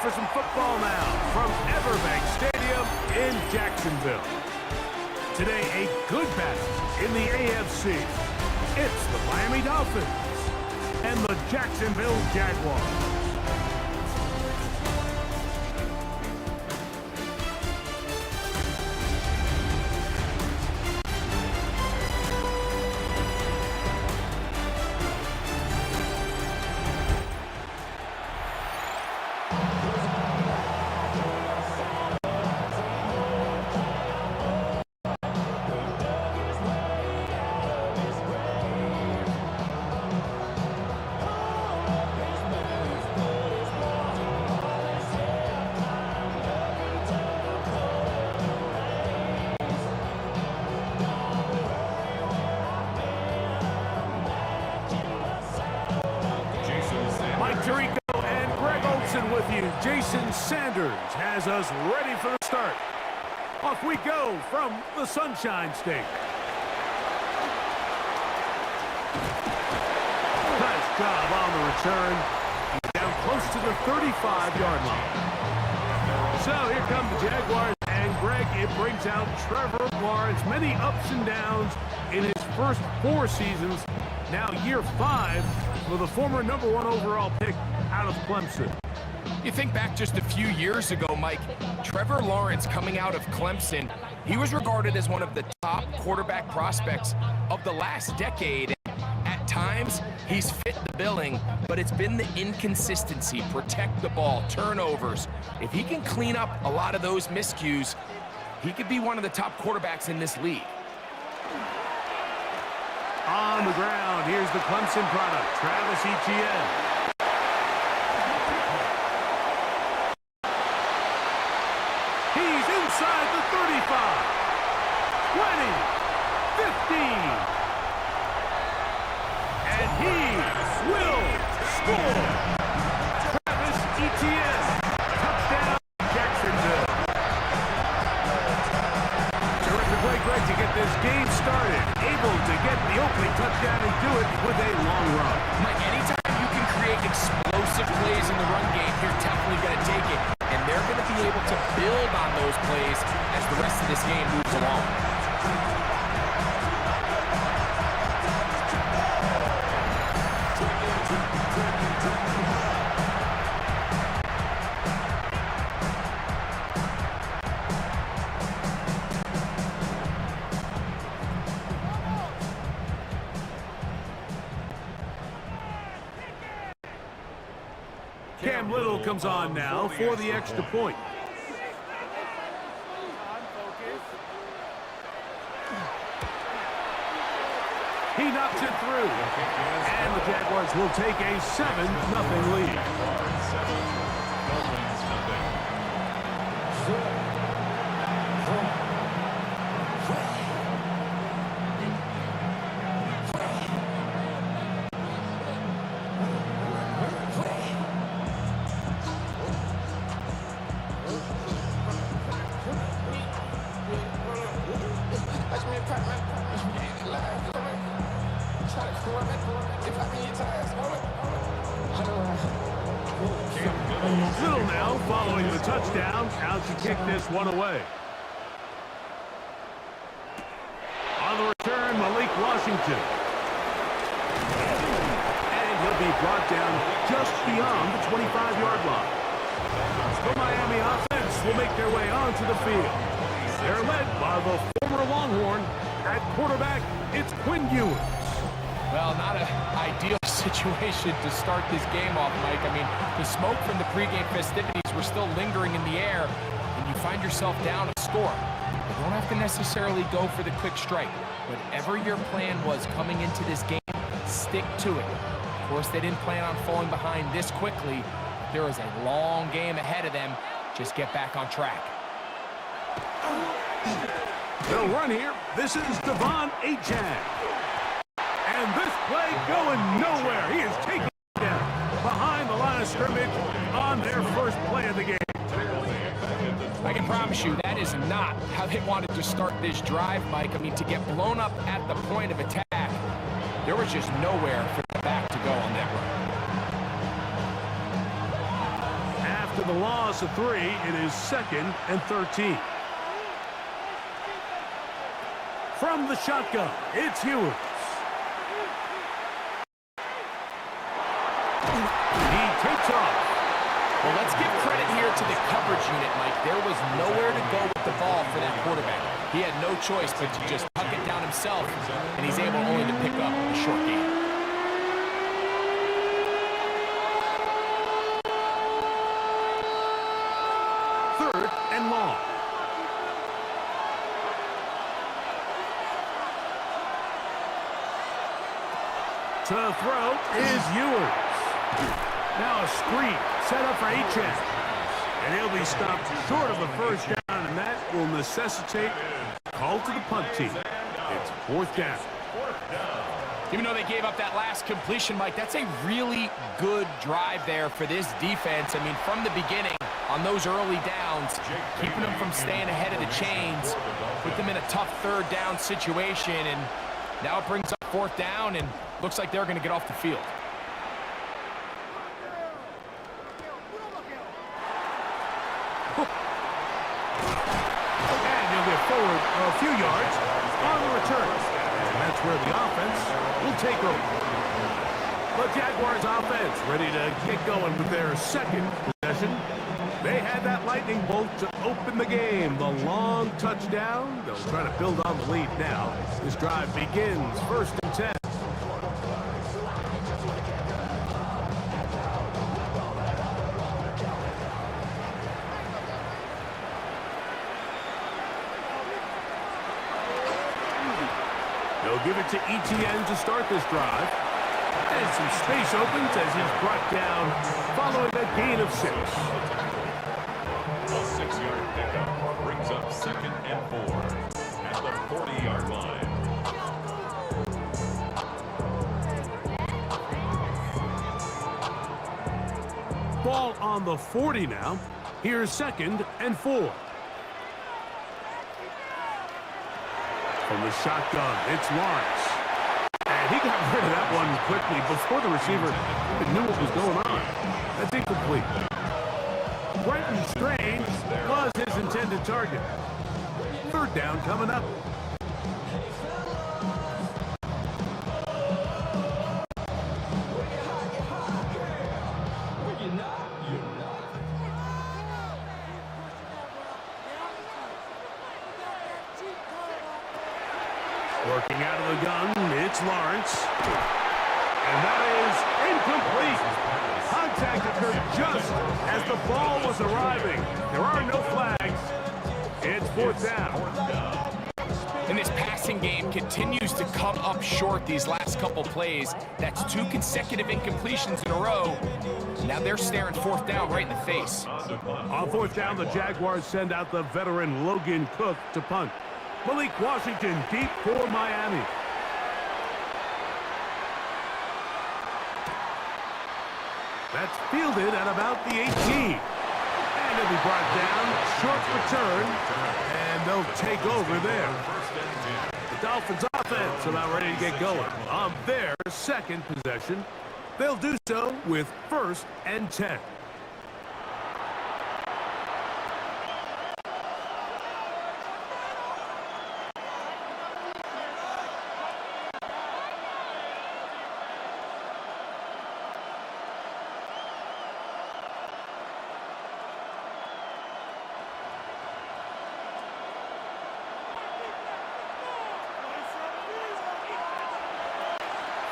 for some football now from Everbank Stadium in Jacksonville. Today, a good battle in the AFC. It's the Miami Dolphins and the Jacksonville Jaguars. With you, Jason Sanders has us ready for the start. Off we go from the Sunshine State. Nice job on the return. He's down close to the 35-yard line. So here come the Jaguars, and Greg, it brings out Trevor Lawrence. Many ups and downs in his first 4 seasons. Now year 5 for the former #1 overall pick out of Clemson. You think back just a few years ago, Mike, Trevor Lawrence coming out of Clemson, he was regarded as one of the top quarterback prospects of the last decade. At times, he's fit the billing, but it's been the inconsistency, protect the ball, turnovers. If he can clean up a lot of those miscues, he could be one of the top quarterbacks in this league. On the ground, here's the Clemson product, Travis Etienne. Inside the 35, 20, 15, and he will score. Travis Etienne, touchdown, Jacksonville. Terrific way, Greg, to get this game started. Able to get the opening touchdown and do it with a long run. Mike, anytime you can create explosive plays in the run game, you're definitely going to take it. And they're going to be able to build on those plays as the rest of this game moves along. Cam Little comes on now for the extra point. He knocks it through. And the Jaguars will take a 7-0 lead. Little now following the touchdown, out to kick this one away. On the return, Malik Washington. And he'll be brought down just beyond the 25-yard line. The Miami offense will make their way onto the field. They're led by the former Longhorn. At quarterback, it's Quinn Ewers. Well, not an ideal situation to start this game off, Mike. I mean, the smoke from the pregame festivities were still lingering in the air, and you find yourself down a score. You don't have to necessarily go for the quick strike. Whatever your plan was coming into this game, stick to it. Of course, they didn't plan on falling behind this quickly. There is a long game ahead of them. Just get back on track. They'll run here. This is Devon Achane. And this play going nowhere. He is taken down behind the line of scrimmage on their first play of the game. I can promise you that is not how they wanted to start this drive, Mike. I mean, to get blown up at the point of attack, there was just nowhere for the back to go on that run. After the loss of 3, it is 2nd and 13. From the shotgun, it's Ewers. He takes off. Well, let's give credit here to the coverage unit, Mike. There was nowhere to go with the ball for that quarterback. He had no choice but to just tuck it down himself, and he's able only to pick up a short gain. Third and long. To throw is Ewers. Now a screen set up for Achane. And he'll be stopped short of a first down, and that will necessitate a call to the punt team. It's 4th down. Even though they gave up that last completion, Mike, that's a really good drive there for this defense. I mean, from the beginning, on those early downs, keeping them from staying ahead of the chains, put them in a tough 3rd down situation, and now it brings up 4th down, and looks like they're going to get off the field. And he'll get forward a few yards on the return. And that's where the offense will take over. The Jaguars offense ready to get going with their 2nd possession. They had that lightning bolt to open the game. The long touchdown. They'll try to build on the lead now. This drive begins 1st and 10. They'll give it to Etienne to start this drive. And some space opens as he's brought down following a gain of 6. A 6-yard pickup brings up 2nd and 4 at the 40-yard line. Ball on the 40 now. Here's 2nd and 4. From the shotgun, it's Lawrence. And he got rid of that one quickly before the receiver even knew what was going on. That's incomplete. Brenton Strange was his intended target. 3rd down coming up. Working out of the gun, it's Lawrence. And that is incomplete. Contact occurred just as the ball was arriving. There are no flags. It's 4th down. And this passing game continues to come up short these last couple plays. That's 2 consecutive incompletions in a row. Now they're staring 4th down right in the face. On 4th down, the Jaguars send out the veteran Logan Cook to punt. Malik Washington deep for Miami. That's fielded at about the 18. And it'll be brought down. Short return. And they'll take over there. The Dolphins offense about ready to get going. On their 2nd possession, they'll do so with 1st and 10.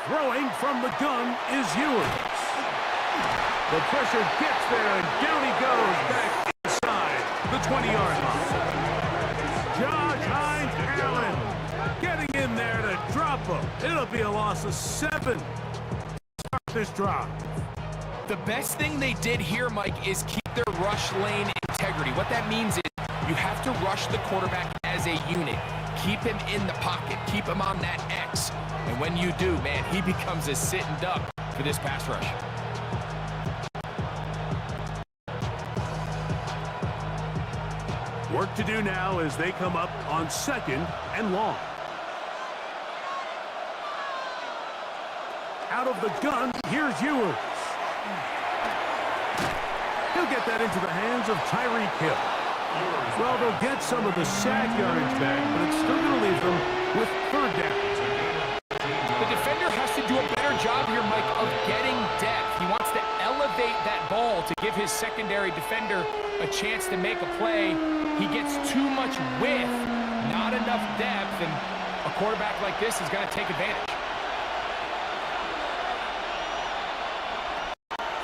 Throwing from the gun is Ewers. The pressure gets there, and down he goes back inside the 20-yard line. Josh Hines Allen getting in there to drop him. It'll be a loss of 7 to start this drive. The best thing they did here, Mike, is keep their rush lane integrity. What that means is you have to rush the quarterback as a unit. Keep him in the pocket. Keep him on that X. And when you do, man, he becomes a sitting duck for this pass rush. Work to do now as they come up on 2nd and long. Out of the gun, here's Ewers. He'll get that into the hands of Tyreek Hill. Well, they'll get some of the sack yardage back, but it's still going to leave them with third down. The defender has to do a better job here, Mike, of getting depth. He wants to elevate that ball to give his secondary defender a chance to make a play. He gets too much width, not enough depth, and a quarterback like this is going to take advantage.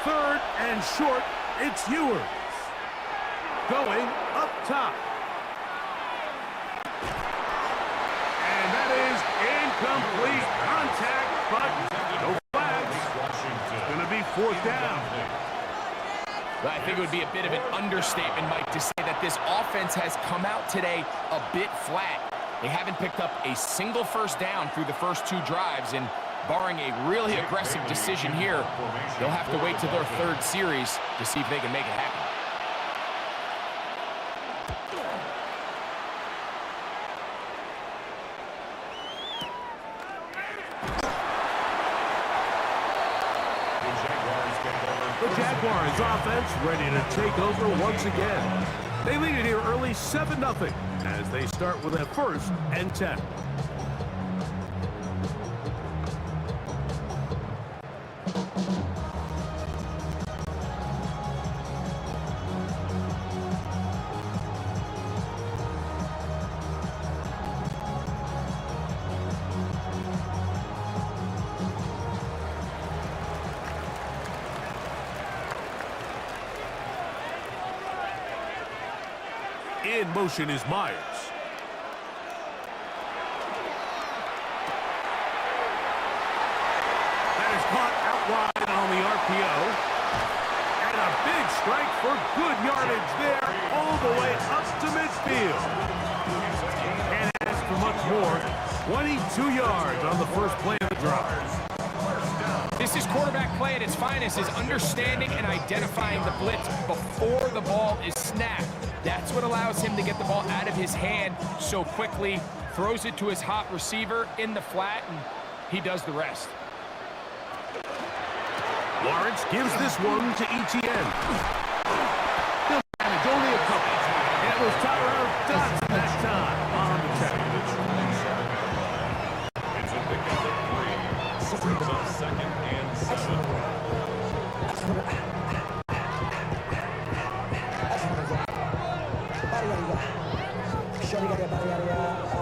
Third and short, it's Ewers. Going up top. And that is incomplete contact, but no flags. It's going to be fourth down. Well, I think it would be a bit of an understatement, Mike, to say that this offense has come out today a bit flat. They haven't picked up a single first down through the first two drives, and barring a really aggressive decision here, they'll have to wait to their third series to see if they can make it happen. The Jaguars offense ready to take over once again. They lead it here early 7-0 as they start with a 1st and 10. In motion is Myers. That is caught out wide on the RPO. And a big strike for good yardage there all the way up to midfield. Can't ask for much more. 22 yards on the first play of the drive. This is quarterback play at its finest, is understanding and identifying the blitz before the ball is snapped. That's what allows him to get the ball out of his hand so quickly, throws it to his hot receiver in the flat, and he does the rest. Lawrence gives this one to ETN. He'll manage only a couple. It was Tyler Dodson that time on the check. It's a pickup of 3. Brings up 2nd and 7.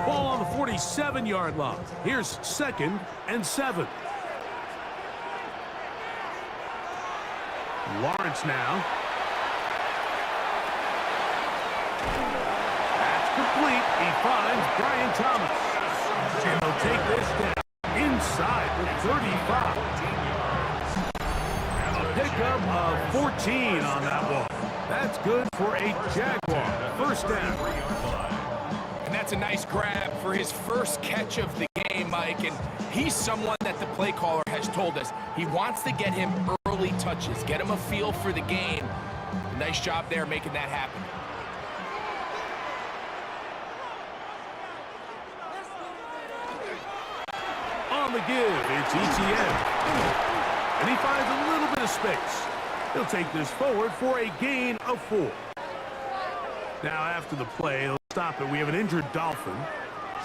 Ball on the 47-yard line. Here's 2nd and 7. Lawrence now. That's complete. He finds Brian Thomas. And they'll take this down inside the 35. And a pickup of 14 on that one. That's good for a Jaguar. First down. And that's a nice grab for his first catch of the game, Mike. And he's someone that the play caller has told us he wants to get him early touches, get him a feel for the game. Nice job there making that happen. On the give, it's ETN. And he finds a little bit of space. He'll take this forward for a gain of 4. Now after the play, he'll stop it. We have an injured Dolphin.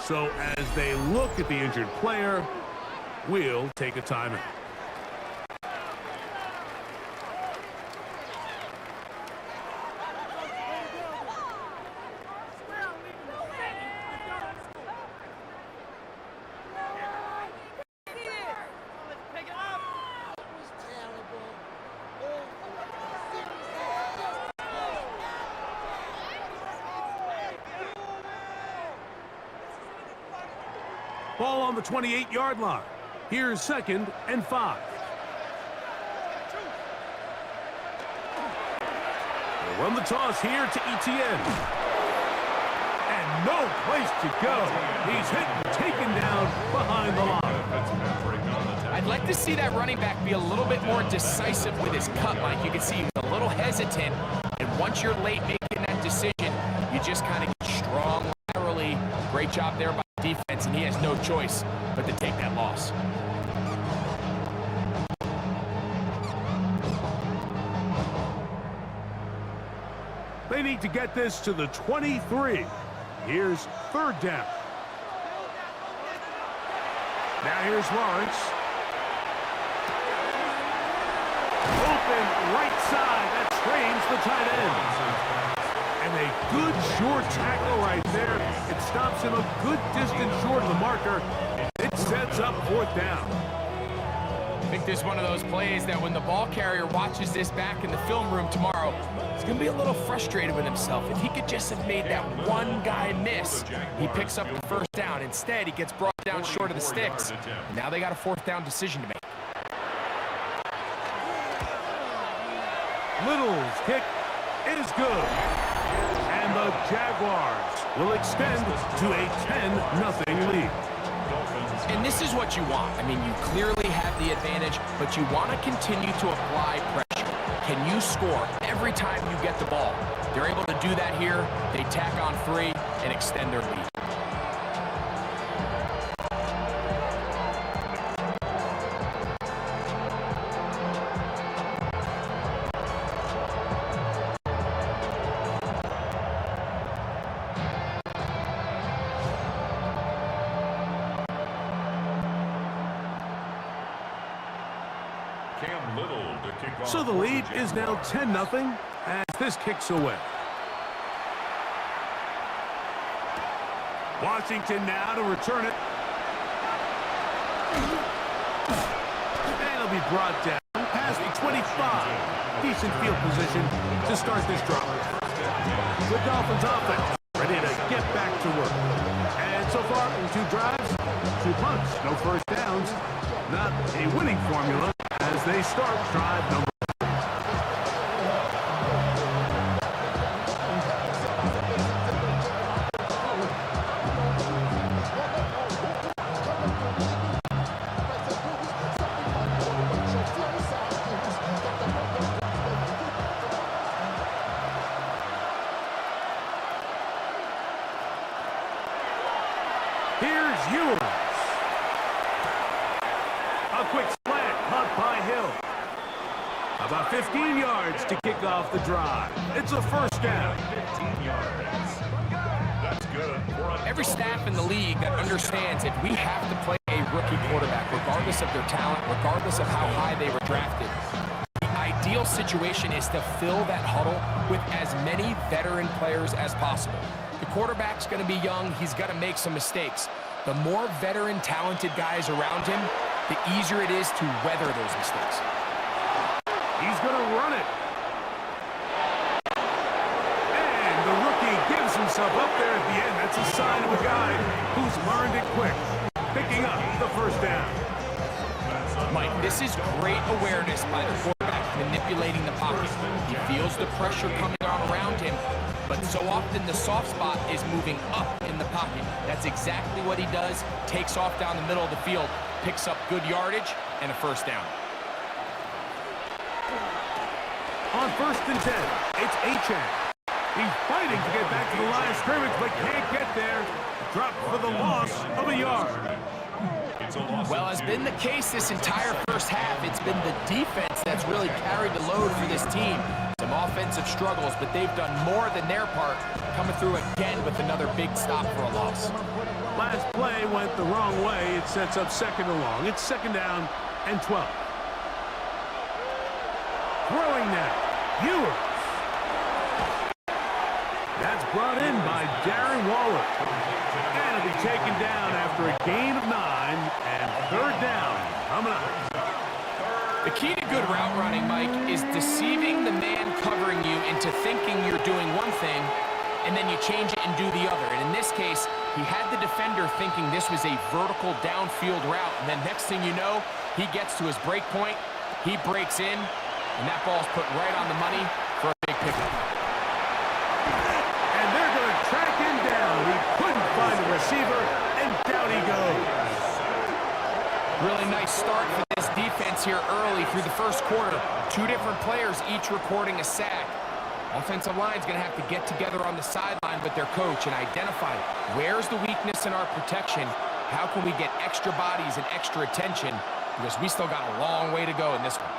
So as they look at the injured player, we'll take a timeout. Ball on the 28-yard line. Here's 2nd and 5. They'll run the toss here to ETN. And no place to go. He's hit and taken down behind the line. I'd like to see that running back be a little bit more decisive with his cut, Mike. You can see he's a little hesitant. And once you're late making that decision, you just kind of get strong laterally. Great job there by defense, and he has no choice but to take that loss. They need to get this to the 23. Here's third down. Now here's Lawrence. Open right side. That strains the tight end. And a good short tackle right there. It stops him a good distance short of the marker. It sets up fourth down. I think this is one of those plays that when the ball carrier watches this back in the film room tomorrow, he's going to be a little frustrated with himself. If he could just have made that one guy miss, he picks up the first down. Instead, he gets brought down short of the sticks. And now they got a fourth down decision to make. Little's kick is good. And the Jaguars will extend to a 10-0 lead. And this is what you want. I mean, you clearly have the advantage, but you want to continue to apply pressure. Can you score every time you get the ball? They're able to do that here. They tack on 3 and extend their lead. So the lead is now 10-0 as this kicks away. Washington now to return it. And it'll be brought down past the 25. Decent field position to start this drive. The Dolphins offense ready to get back to work. And so far in 2 drives, 2 punts, no first downs. Not a winning formula as they start drive number 1. Here's Ewers. A quick slant, caught by Hill. About 15 yards to kick off the drive. It's a first down. 15 yards. That's good. Every staff in the league that understands that we have to play a rookie quarterback, regardless of their talent, regardless of how high they were drafted. The ideal situation is to fill that huddle with as many veteran players as possible. The quarterback's going to be young. He's got to make some mistakes. The more veteran, talented guys around him, the easier it is to weather those mistakes. He's going to run it. And the rookie gives himself up there at the end. That's a sign of a guy who's learned it quick. Picking up the first down. Mike, this is great awareness by the quarterback manipulating the pocket. He feels the pressure coming on around him, but so often the soft spot is moving up in the pocket. That's exactly what he does. Takes off down the middle of the field, picks up good yardage, and a first down. On 1st and 10, it's Achane. He's fighting to get back to the line of scrimmage, but can't get there. Dropped for the loss of a yard. Well, as been the case this entire first half, it's been the defense that's really carried the load for this team. Some offensive struggles, but they've done more than their part, coming through again with another big stop for a loss. Last play went the wrong way. It sets up 2nd and long. It's 2nd down and 12. Throwing now, Ewers. That's brought in by Darren Waller. And it'll be taken down after a gain of 9 and 3rd down coming up. The key to good route running, Mike, is deceiving the man covering you into thinking you're doing one thing, and then you change it and do the other. And in this case, he had the defender thinking this was a vertical downfield route, and then next thing you know, he gets to his break point, he breaks in, and that ball's put right on the money for a big pickup. And they're going to track him down. He couldn't find a receiver, and down he goes. Really nice start for this defense here early through the first quarter. 2 different players each recording a sack. Offensive line's going to have to get together on the sideline with their coach and identify where's the weakness in our protection, how can we get extra bodies and extra attention, because we still got a long way to go in this one.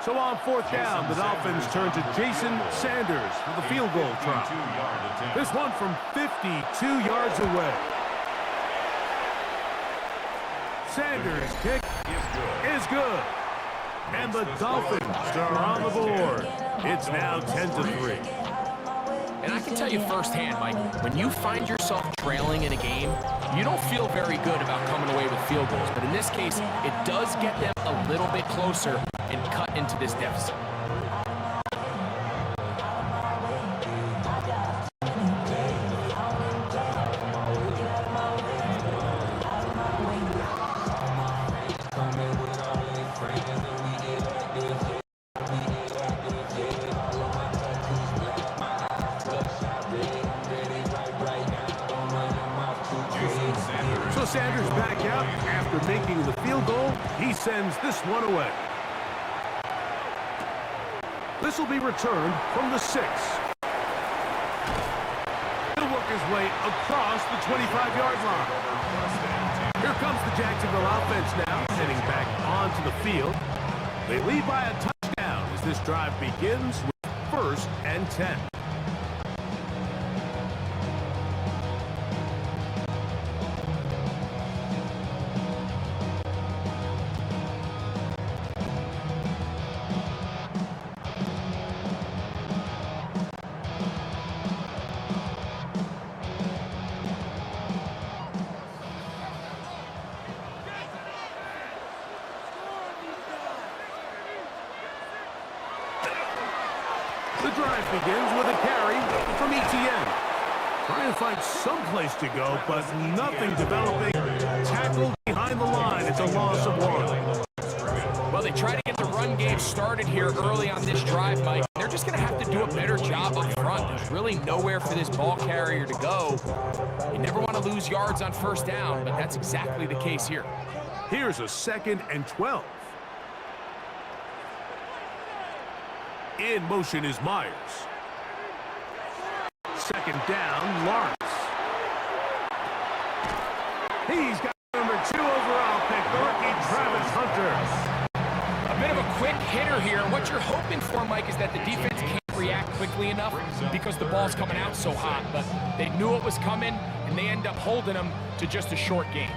So on fourth down, the Dolphins turn to Jason Sanders for the field goal try. This one from 52 yards away. Sanders' kick is good. And the Dolphins are on the board. It's now 10-3. And I can tell you firsthand, Mike, when you find yourself trailing in a game, you don't feel very good about coming away with field goals. But in this case, it does get them a little bit closer and cut into this deficit. Sanders back out after making the field goal. He sends this one away. This will be returned from the 6. He'll work his way across the 25-yard line. Here comes the Jacksonville offense now, heading back onto the field. They lead by a touchdown as this drive begins with 1st and 10. The drive begins with a carry from ETN. Trying to find some place to go, but nothing developing. Tackled behind the line. It's a loss of 1. Well, they try to get the run game started here early on this drive, Mike. They're just going to have to do a better job up front. There's really nowhere for this ball carrier to go. You never want to lose yards on first down, but that's exactly the case here. Here's a 2nd and 12. In motion is Myers. 2nd down, Lawrence. He's got number 2 overall pick, the rookie Travis Hunter. A bit of a quick hitter here. What you're hoping for, Mike, is that the defense can't react quickly enough because the ball's coming out so hot. But they knew it was coming, and they end up holding them to just a short game.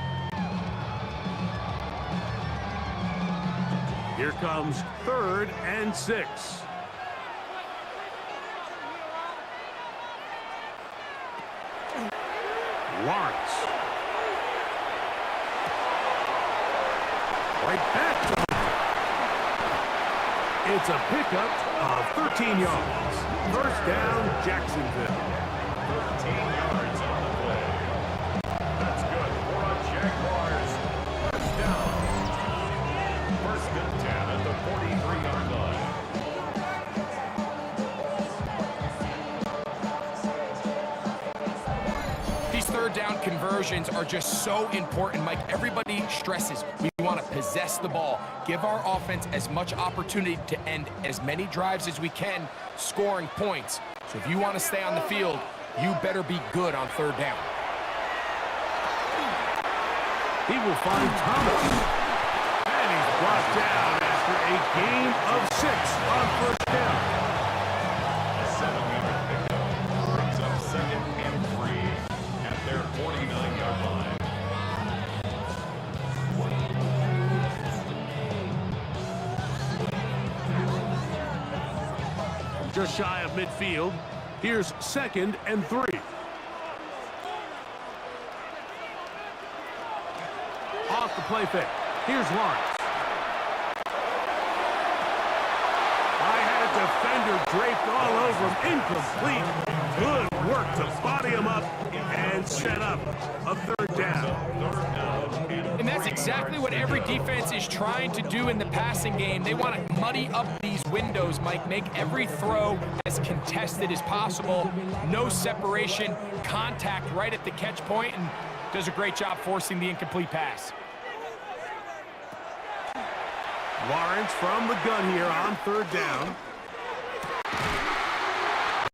Here comes 3rd and 6. Lawrence. Right back to him. It's a pickup of 13 yards. 1st down, Jacksonville. 13 yards on the play. That's good for a Jaguars. 1st down. 1st and 10 at the 43-yard line. These 3rd down conversions are just so important, Mike. Everybody stresses we want to possess the ball, give our offense as much opportunity to end as many drives as we can, scoring points. So if you want to stay on the field, you better be good on 3rd down. He will find Thomas. And he's brought down after a gain of 6 on 1st down. A 7-yard pickup brings up 2nd and 3 at their 49-yard line. Just shy of midfield. Here's 2nd and 3. Off the play fake. Here's Lawrence. I had a defender draped all over him. Incomplete. Good work to body him up and set up a 3rd down. And that's exactly what every defense is trying to do in the passing game. They want to muddy up these windows, Mike, make every throw as contested as possible. No separation, contact right at the catch point, and does a great job forcing the incomplete pass. Lawrence from the gun here on 3rd down.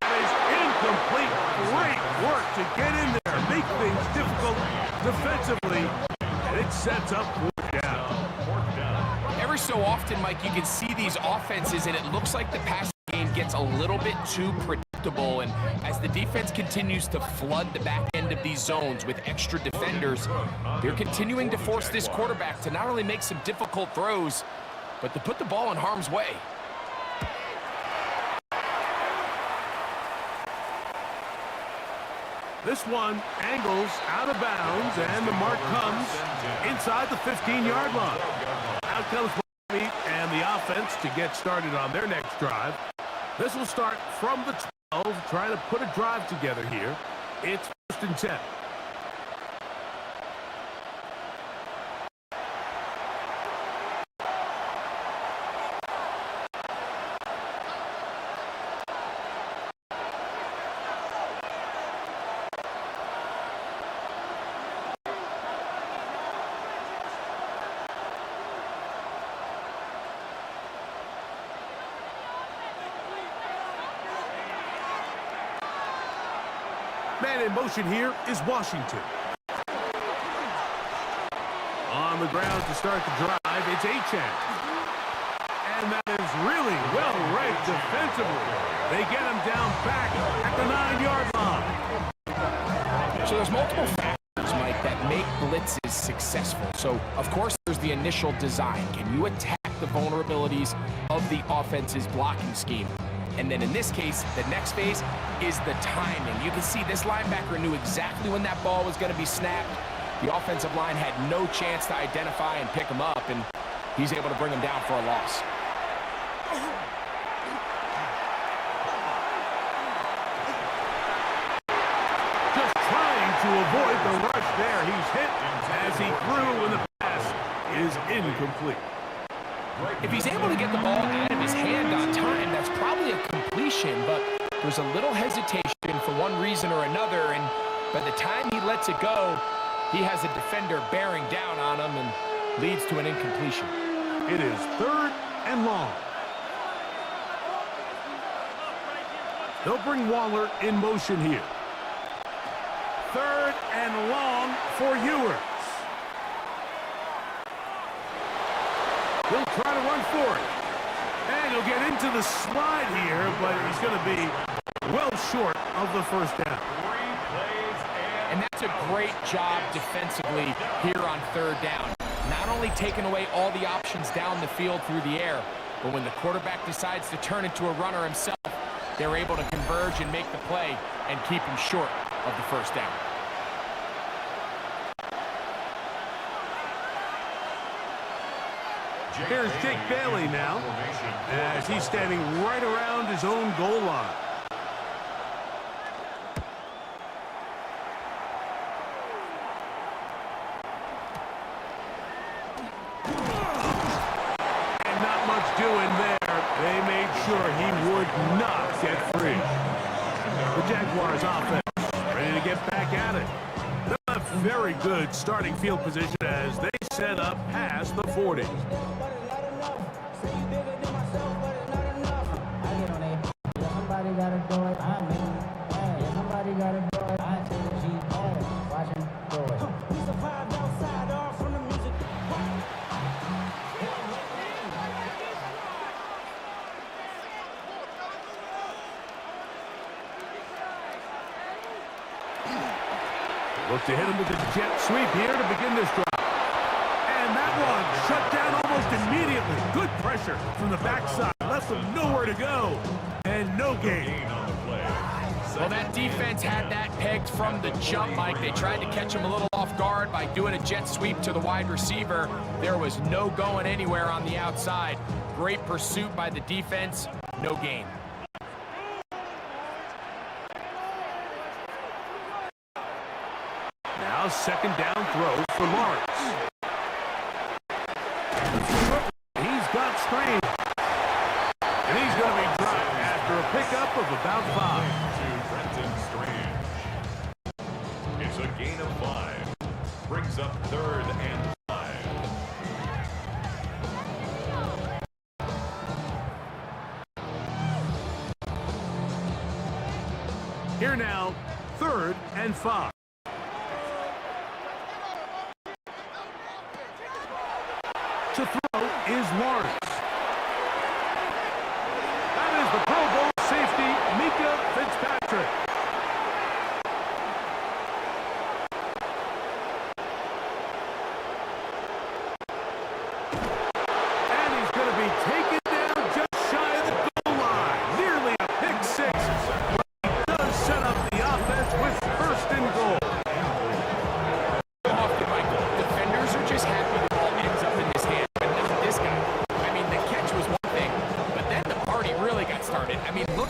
That is incomplete. Great work to get in there, make things difficult defensively, and it sets up 4th down. Every Every so often, Mike, you can see these offenses, and it looks like the passing game gets a little bit too predictable. And as the defense continues to flood the back end of these zones with extra defenders, they're continuing to force this quarterback to not only make some difficult throws, but to put the ball in harm's way. This one angles out of bounds, and the mark comes inside the 15-yard line. Out comes Miami and the offense to get started on their next drive. This will start from the 12, trying to put a drive together here. It's 1st and 10. Man in motion here is Washington. On the ground to start the drive, it's Achane. And that is really well read defensively. They get him down back at the 9-yard line. So there's multiple factors, Mike, that make blitzes successful. So, of course, there's the initial design. Can you attack the vulnerabilities of the offense's blocking scheme? And then in this case, the next phase is the timing. You can see this linebacker knew exactly when that ball was going to be snapped. The offensive line had no chance to identify and pick him up, and he's able to bring him down for a loss. Just trying to avoid the rush there. He's hit as he threw when the pass is incomplete. If he's able to get the ball out of his hand on time, that's probably a completion, but there's a little hesitation for one reason or another, and by the time he lets it go, he has a defender bearing down on him and leads to an incompletion. It is 3rd and long. They'll bring Waller in motion here. 3rd and long for Ewers. He'll try to run for it. And he'll get into the slide here, but he's going to be well short of the 1st down. And that's a great job defensively here on 3rd down. Not only taking away all the options down the field through the air, but when the quarterback decides to turn into a runner himself, they're able to converge and make the play and keep him short of the 1st down. Here's Jake Bailey now, as he's standing right around his own goal line. And not much doing there. They made sure he would not get free. The Jaguars offense ready to get back at it. They'll have very good starting field position as they set up past the 40. Gotta do it. I'm in. Somebody gotta do it. I take the G. Watch him do it. We survived outside off from the music. Look to hit him with a jet sweep here to begin this drive. And that one shut down almost immediately. Good pressure from the backside. Left him nowhere to go. And no gain. Well, that defense had that pegged from the jump, Mike. They tried to catch him a little off guard by doing a jet sweep to the wide receiver. There was no going anywhere on the outside. Great pursuit by the defense. No gain. Now 2nd down throw for Lawrence. He's got strain. And he's going to be dropped after a pickup of about 5. It's a gain of 5. Brings up 3rd and 5. Here now, 3rd and 5. To throw is Lawrence.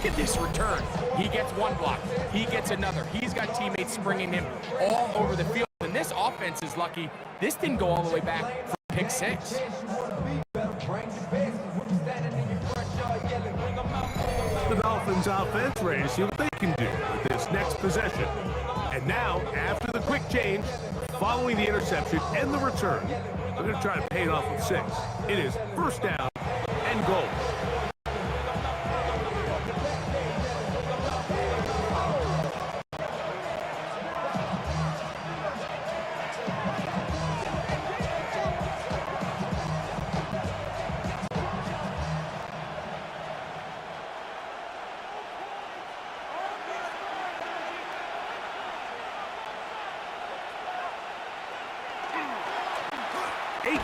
look at this return. He gets one block. He gets another. He's got teammates springing him all over the field. And this offense is lucky. This didn't go all the way back for pick 6. The Dolphins offense ready to see what they can do with this next possession. And now, after the quick change, following the interception and the return, they're going to try to pay it off with 6. It is first down and goal.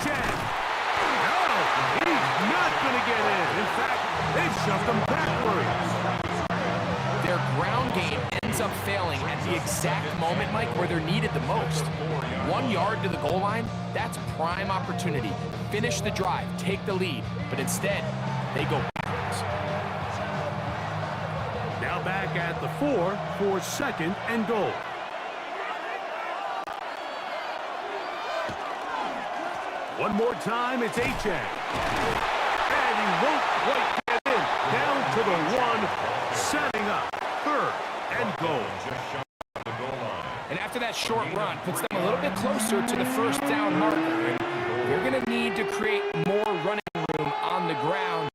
No, he's not going to get in. In fact, they've shoved him backwards. Their ground game ends up failing at the exact moment, Mike, where they're needed the most. 1 yard to the goal line, that's prime opportunity. Finish the drive, take the lead, but instead, they go backwards. Now back at the 4 for second and goal. One more time, it's Achane. And he won't quite get in. Down to the 1, setting up third and goal. And after that short run, puts them a little bit closer to the first down marker. They're going to need to create more running room on the ground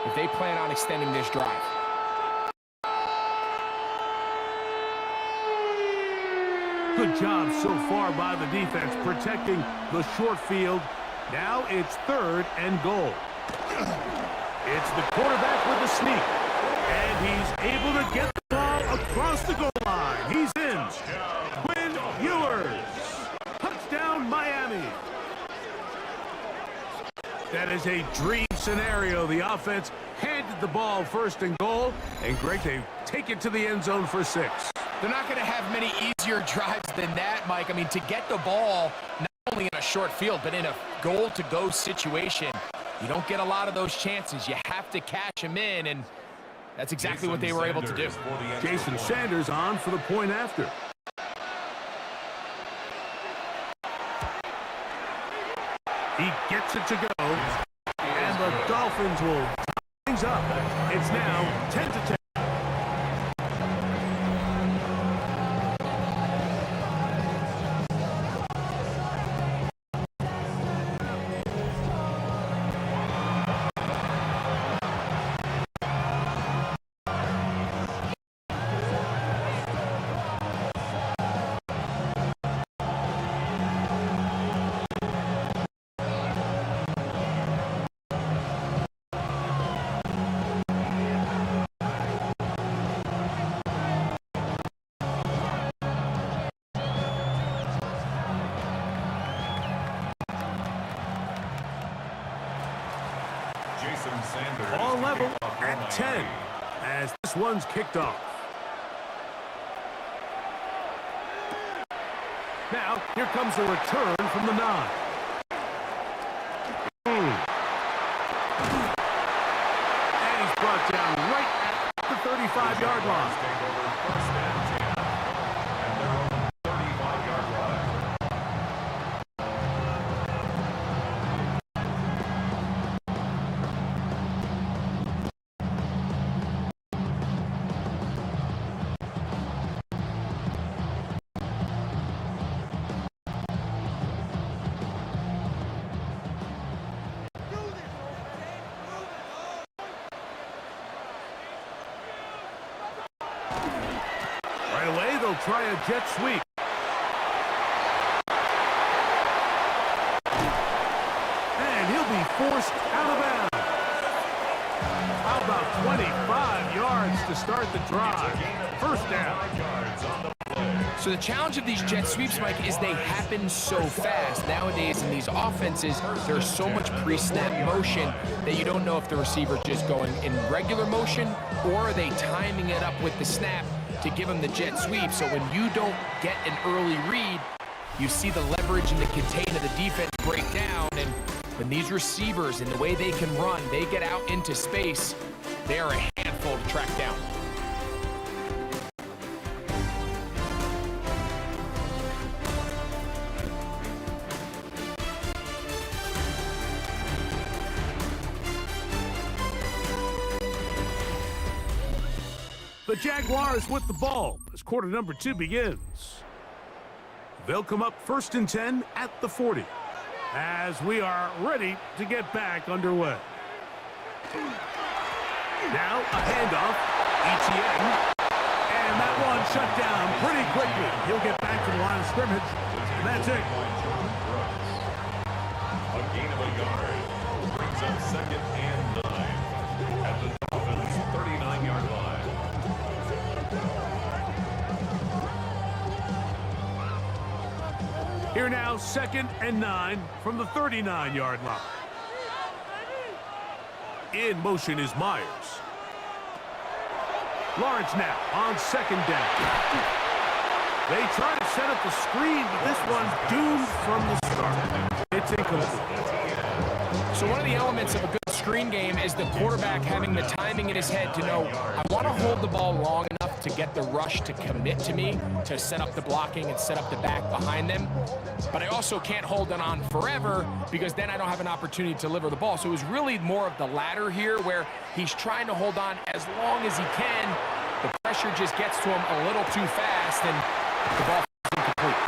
if they plan on extending this drive. Good job so far by the defense protecting the short field. Now it's third and goal. It's the quarterback with the sneak. And he's able to get the ball across the goal line. He's in. Quinn Ewers. Touchdown, Miami. That is a dream scenario. The offense handed the ball first and goal. And Greg, they take it to the end zone for 6. They're not going to have many easier drives than that, Mike. I mean, to get the ball not only in a short field, but in a goal-to-go situation, you don't get a lot of those chances. You have to catch them in, and that's exactly what they were able to do. Jason Sanders on for the point after. He gets it to go, and the Dolphins will tie things up. It's now 10-10. All level at 10 as this one's kicked off. Now, here comes the return from the 9. And he's brought down right at the 35-yard line. Try a jet sweep. And he'll be forced out of bounds. How about 25 yards to start the drive? First down. So the challenge of these jet sweeps, Mike, is they happen so fast. Nowadays in these offenses, there's so much pre-snap motion that you don't know if the receiver's just going in regular motion or are they timing it up with the snap to give them the jet sweep. So when you don't get an early read, you see the leverage and the contain of the defense break down. And when these receivers and the way they can run, they get out into space, they are a handful. handful to track down. The Jaguars with the ball as quarter number 2 begins. They'll come up 1st and 10 at the 40 as we are ready to get back underway. Now a handoff, ETN, and that one shut down pretty quickly. He'll get back to the line of scrimmage, and that's it. A gain of a yard brings up 2nd and 9 at the Dolphins' 39-yard line. Here now, 2nd and 9 from the 39-yard line. In motion is Myers. Lawrence now on 2nd down. They try to set up the screen, but this one's doomed from the start. It's incomplete. So one of the elements of a good screen game is the quarterback having the timing in his head to know, I want to hold the ball long enough to get the rush to commit to me, to set up the blocking and set up the back behind them. But I also can't hold it on forever because then I don't have an opportunity to deliver the ball. So it was really more of the latter here where he's trying to hold on as long as he can. The pressure just gets to him a little too fast and the ball is incomplete.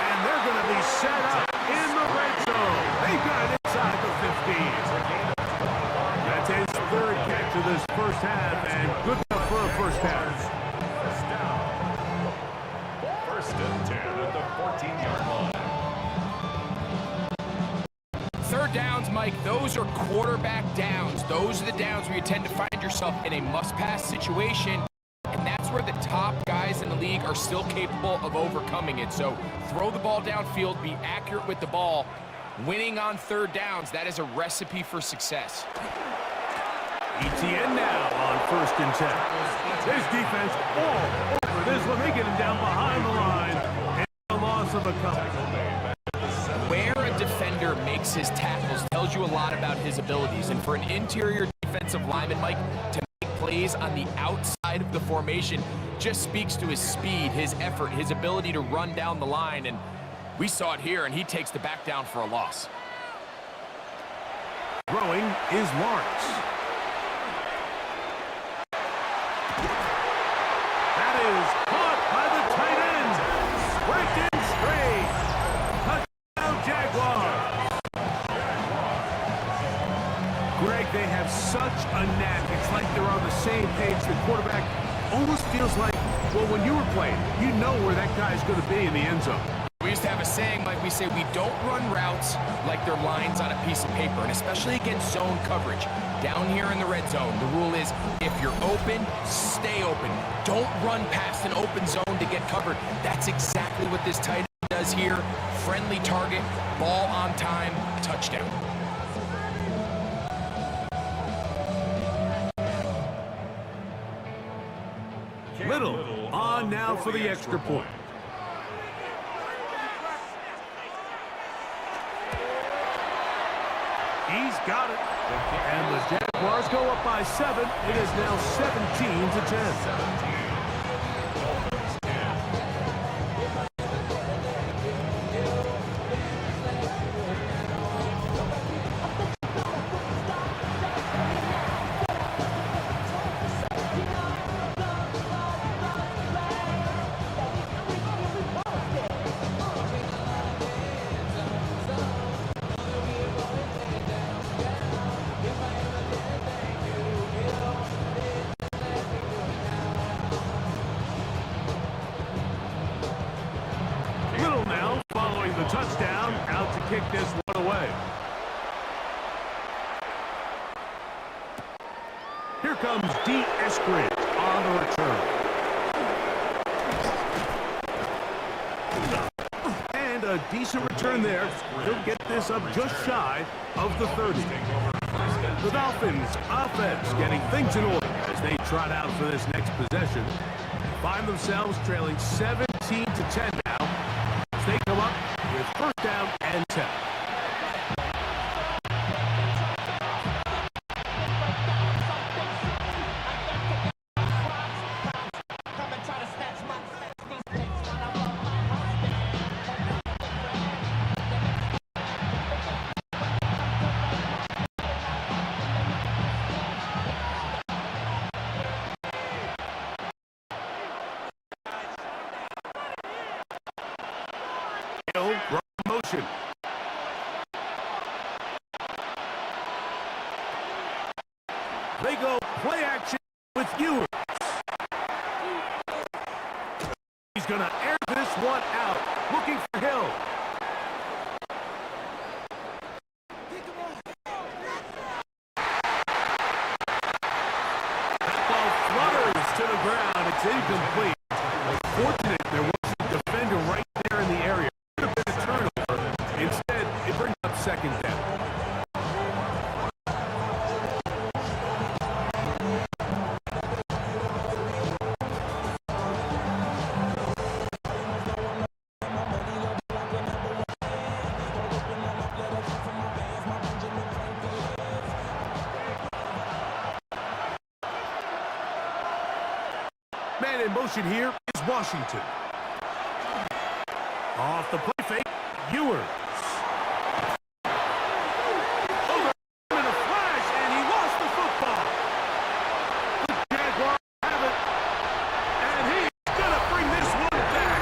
And they're going to be set up in the red zone. They've got it inside the 15. That's his 3rd catch of this first half, and good enough for a first half. First down. 1st and 10 at the 14-yard line. 3rd downs, Mike, those are quarterback downs. Those are the downs where you tend to find yourself in a must-pass situation, and that's where the top guys in the league are still capable of overcoming it. So throw the ball downfield, be accurate with the ball. Winning on 3rd downs, that is a recipe for success. ETN now on 1st and 10. This defense all over this one. They get him down behind the line, and a loss of a couple. Where a defender makes his tackles tells you a lot about his abilities. And for an interior defensive lineman, Mike, to make plays on the outside of the formation just speaks to his speed, his effort, his ability to run down the line. And we saw it here, and he takes the back down for a loss. Throwing is Lawrence. That is caught by the tight end. Right in straight. Touchdown Jaguars. Greg, they have such a knack. It's like they're on the same page. The quarterback almost feels like, well, when you were playing, you know where that guy's going to be in the end zone. We used to have a saying, Mike, we say we don't run routes like they're lines on a piece of paper, and especially against zone coverage. Down here in the red zone, the rule is if you're open, stay open. Don't run past an open zone to get covered. That's exactly what this tight end does here. Friendly target, ball on time, touchdown. Little on now for the extra point. He's got it. And the Jaguars go up by 7. It is now 17-10. Touchdown, out to kick this one away. Here comes D. Eskridge on the return. And a decent return there. He'll get this up just shy of the 30. The Dolphins offense getting things in order as they trot out for this next possession. Find themselves trailing 17-10 now as they come up with 1st down and 10. They go play action with Ewers. He's going to air this one out, looking for Hill. That ball flutters to the ground. It's incomplete. Unfortunate there was a defender right there in the area. Could have been a turnover. Instead, it brings up second down. Man in motion here is Washington. Off the play fake, Ewers. Over in a flash, and he lost the football. The Jaguars have it, and he's going to bring this one back.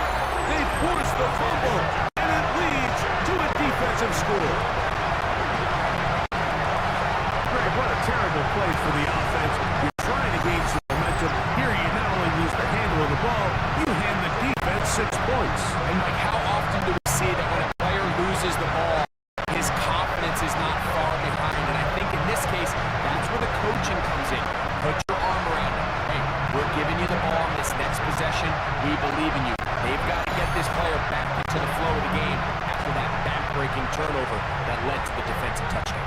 They forced the fumble, and it leads to a defensive score. Greg, what a terrible play for the offense. You're trying to gain some momentum. Here you not only lose the handle of the ball, you hand the defense 6 points. And like, how often do we see that when a player loses the ball, his confidence is not far behind? And I think in this case, that's where the coaching comes in. Put your arm around him. Hey, we're giving you the ball on this next possession. We believe in you. They've got to get this player back into the flow of the game after that back-breaking turnover that led to the defensive touchdown.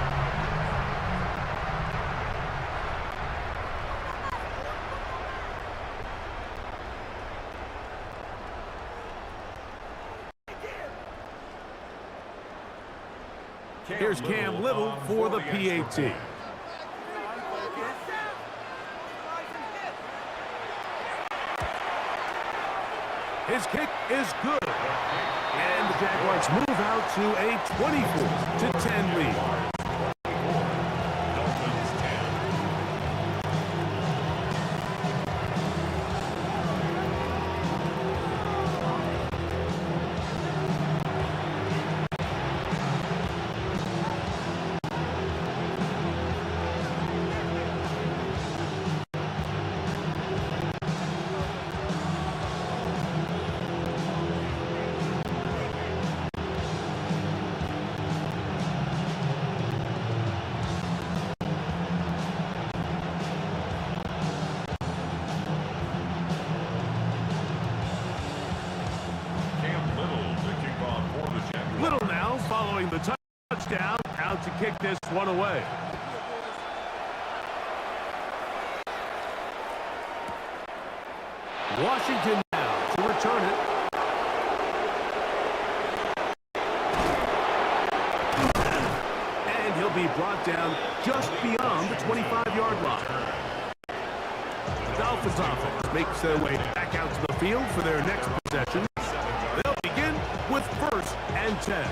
Here's Cam Little for the PAT. His kick is good. And the Jaguars move out to a 24-10 lead. Little now following the touchdown, out to kick this one away. Washington now to return it. And he'll be brought down just beyond the 25-yard line. The Dolphins offense makes their way back out to the field for their next possession. They'll begin with 1st and 10.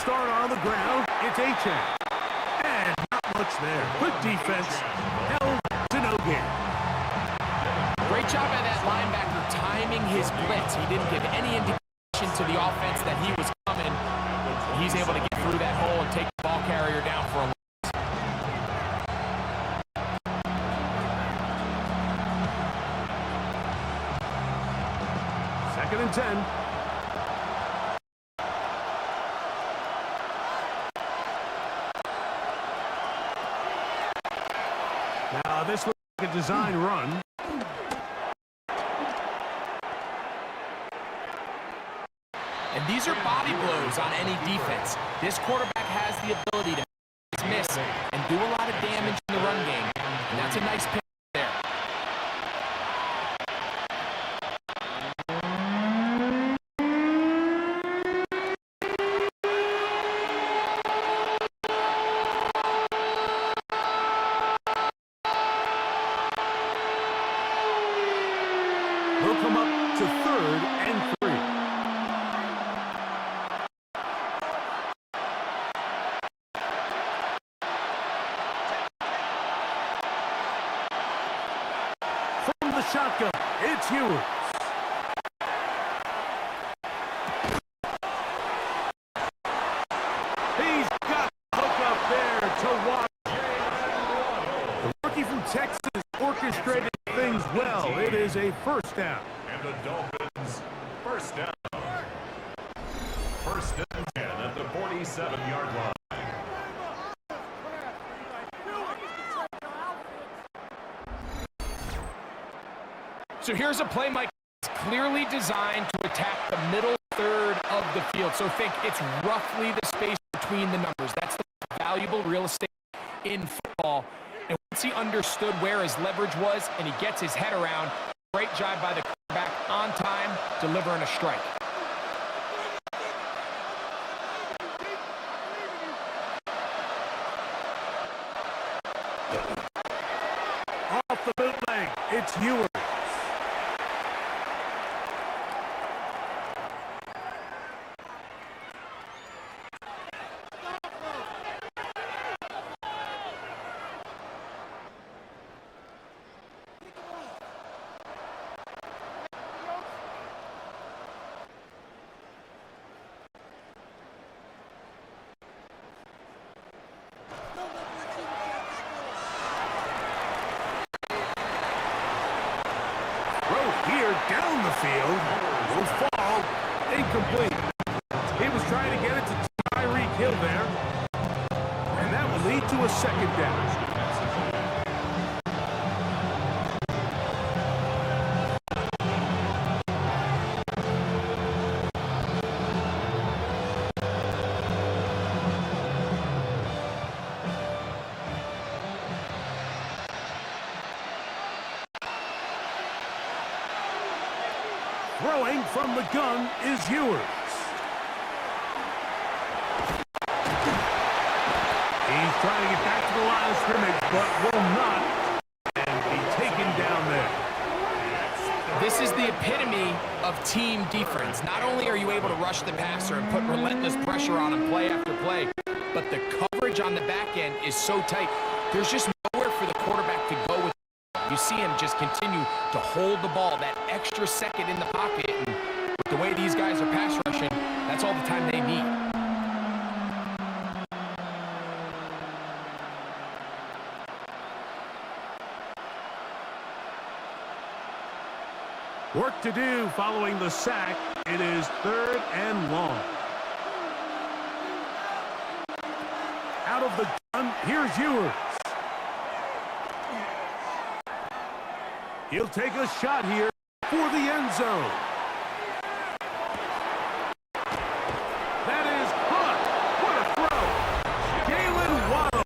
Start on the ground, it's Achane. And not much there. Good defense, held to no gain. Great job by that linebacker timing his blitz. He didn't give any indication to the offense that he was coming. He's able to get through that hole and take the ball carrier down for a loss. 2nd and 10. Now this looks like a design run. And these are body blows on any defense. This quarterback has the ability to miss and do a lot of damage in the run game. And that's a nice pick there. shotgun. It's Ewers. He's got the hook up there to watch. The rookie from Texas orchestrated things well. It is a first down. And the Dolphins, first down. First and 10 at the 47-yard line. So here's a play, Mike, clearly designed to attack the middle third of the field. So think it's roughly the space between the numbers. That's the valuable real estate in football. And once he understood where his leverage was and he gets his head around, great job by the quarterback on time, delivering a strike. Off the bootleg, it's Ewers. Here down the field will fall incomplete. He was trying to get it to Tyreek Hill there, and that will lead to a second down. Throwing from the gun is Ewers. He's trying to get back to the line of scrimmage, but will not, and be taken down there. This is the epitome of team defense. Not only are you able to rush the passer and put relentless pressure on him play after play, but the coverage on the back end is so tight. There's just nowhere for the quarterback to go with. You see him just continue to hold the ball that extra second in the pocket. And with the way these guys are pass rushing, that's all the time they need. Work to do following the sack. It is 3rd and long. Out of the gun, here's Ewers. He'll take a shot here for the end zone. That is caught. What a throw. Jalen Waddle.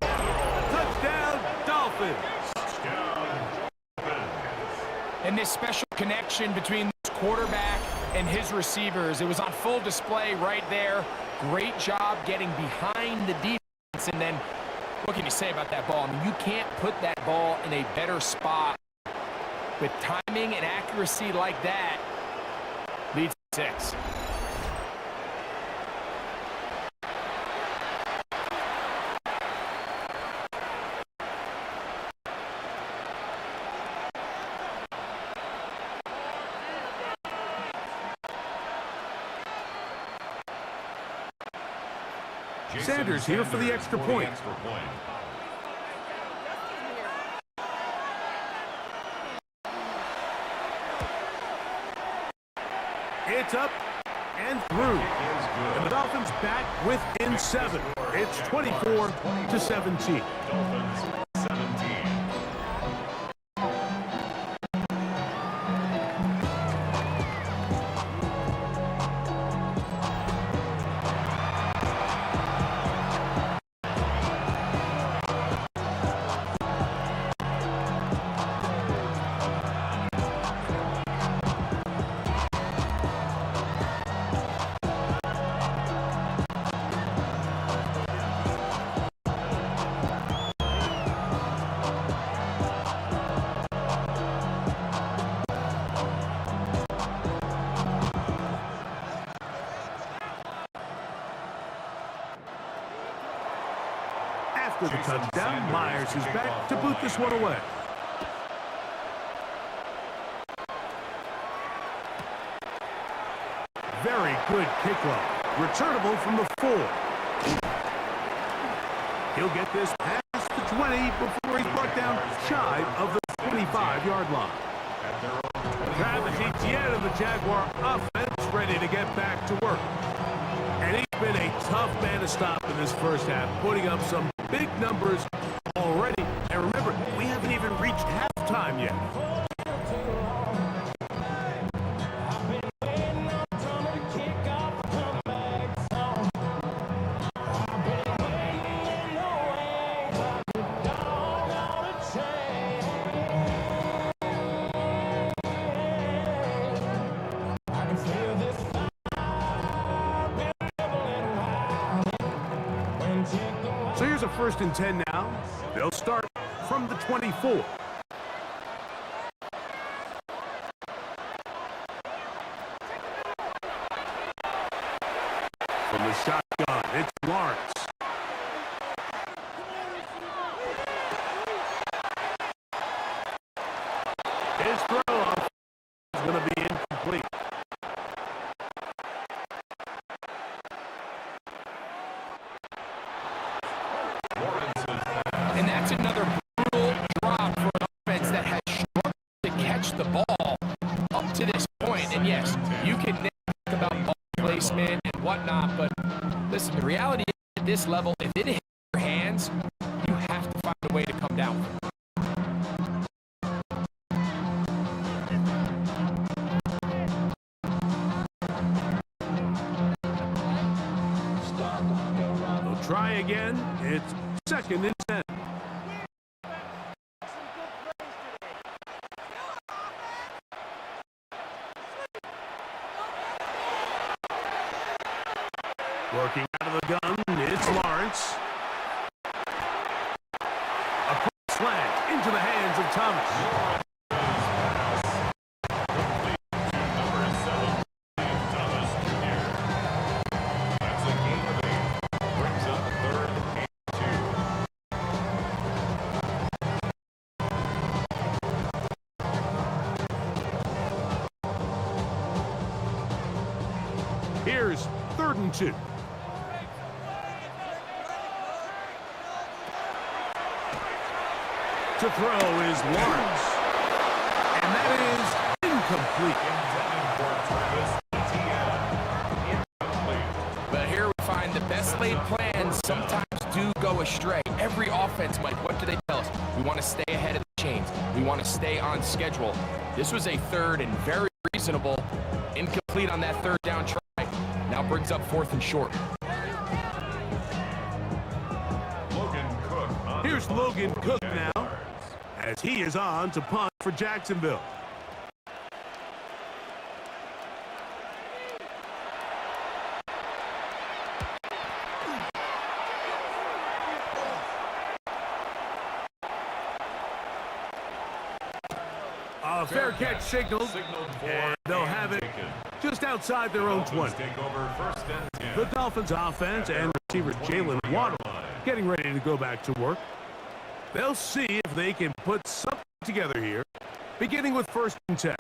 Touchdown, Dolphins. And this special connection between this quarterback and his receivers, it was on full display right there. Great job getting behind the defense. And then what can you say about that ball? I mean, you can't put that ball in a better spot. With timing and accuracy like that, leads to 6. Sanders here for the extra point. It's up and through. And the Dolphins back within 7. It's 24-17. Dolphins 17. After the touchdown, Myers is back to boot this one away. Very good kickoff. Returnable from the 4. He'll get this past the 20 before he's brought down shy of the 25-yard line. Travis Etienne of the Jaguar offense ready to get back to work. And he's been a tough man to stop in this first half, putting up some big numbers already. And remember, we haven't even reached halftime yet. So here's a 1st and 10 now. They'll start from the 24. From the shotgun, it's Lawrence. His throw is going to be incomplete. And that's another brutal drop for an offense that has struggled to catch the ball up to this point. And yes, you can nitpick about ball placement and whatnot, but listen, the reality is at this level, if it hits your hands, you have to find a way to come down. They'll try again. It's 2nd and 10. Working out of the gun, it's Lawrence. A quick slant into the hands of Thomas. Number 7, Thomas Jr. That's a gain of 8. Brings up 3rd and 2. Here's 3rd and 2. To throw is Lawrence. And that is incomplete. But here we find the best laid plans sometimes do go astray. Every offense, Mike, what do they tell us? We want to stay ahead of the chains. We want to stay on schedule. This was a 3rd and very reasonable. Incomplete on that 3rd down try. Now brings up 4th and short. Here's Logan Cook now, as he is on to punt for Jacksonville. A fair catch signaled, and they'll have it just outside their own 20. The Dolphins offense and receiver Jalen Waddle getting ready to go back to work. They'll see if they can put something together here, beginning with 1st and 10.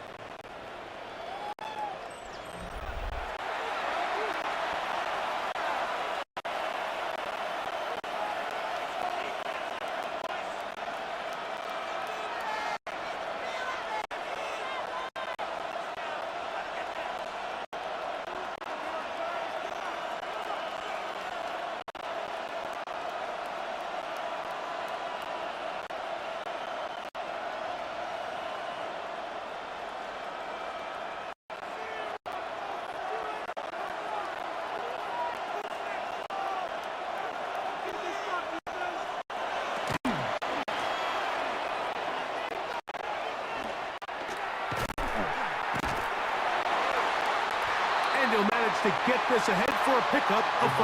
And he'll manage to get this ahead for a pickup of 5.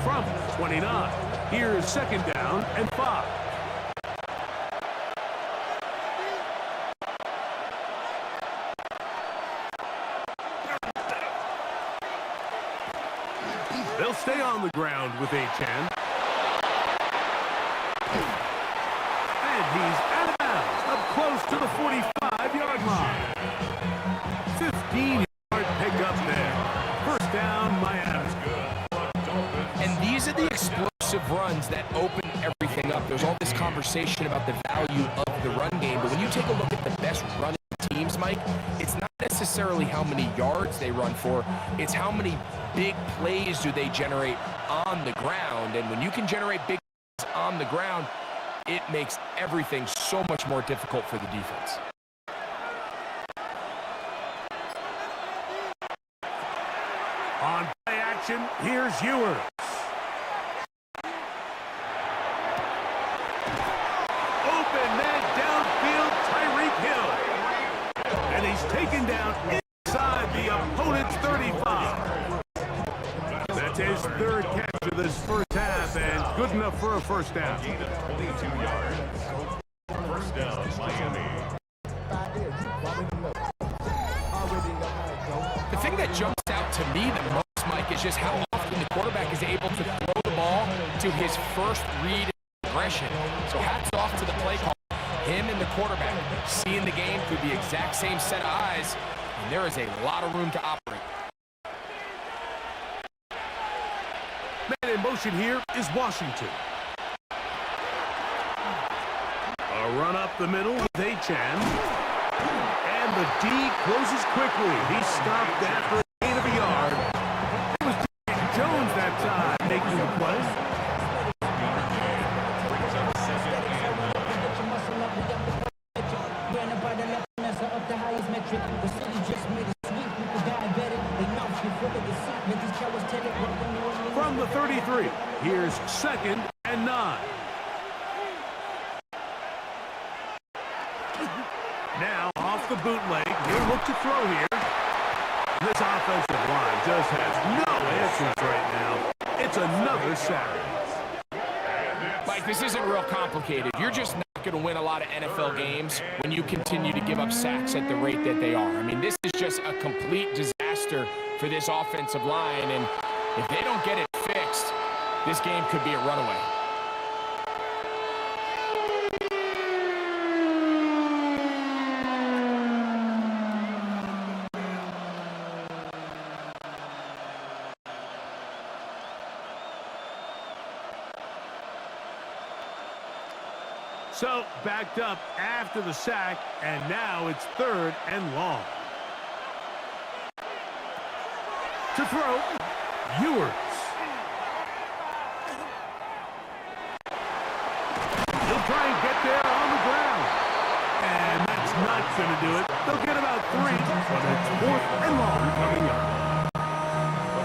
From 29, here's 2nd down and 5. They'll stay on the ground with Achane. And he's out of bounds, up close to the 45-yard line. 15-yard pickup there. First down, Miami. And these are the explosive runs that open everything up. There's all this conversation about the value of the run game, but when you take a look at the best running teams, Mike, it's not necessarily how many yards they run for, it's how many big plays do they generate on the ground. And when you can generate big plays on the ground, it makes everything so much more difficult for the defense. On play action, here's Ewers. Open man downfield, Tyreek Hill. And he's taken down inside the opponent's 35. That's his third catch of this first half, and good enough for a first down. 22 yards. First down, Miami. The thing that jumps out to me the most, Mike, is just how often the quarterback is able to throw the ball to his first read aggression. So hats off to the play call. Him and the quarterback seeing the game through the exact same set of eyes, and there is a lot of room to operate. Man in motion here is Washington. A run up the middle with Achane. And the D closes quickly. He stopped after a gain of a yard. It was Jones that time making the play. From the 33, here's 2nd and 9. Now off the bootleg, he'll look to throw here. This offensive line just has no answers right now. It's another sack. Mike, this isn't real complicated. You're just not going to win a lot of NFL games when you continue to give up sacks at the rate that they are. I mean, this is just a complete disaster for this offensive line, and if they don't get it fixed, this game could be a runaway. So, backed up after the sack, and now it's 3rd and long. To throw, Ewers. He'll try and get there on the ground. And that's not going to do it. They'll get about 3, but it's 4th and long coming up.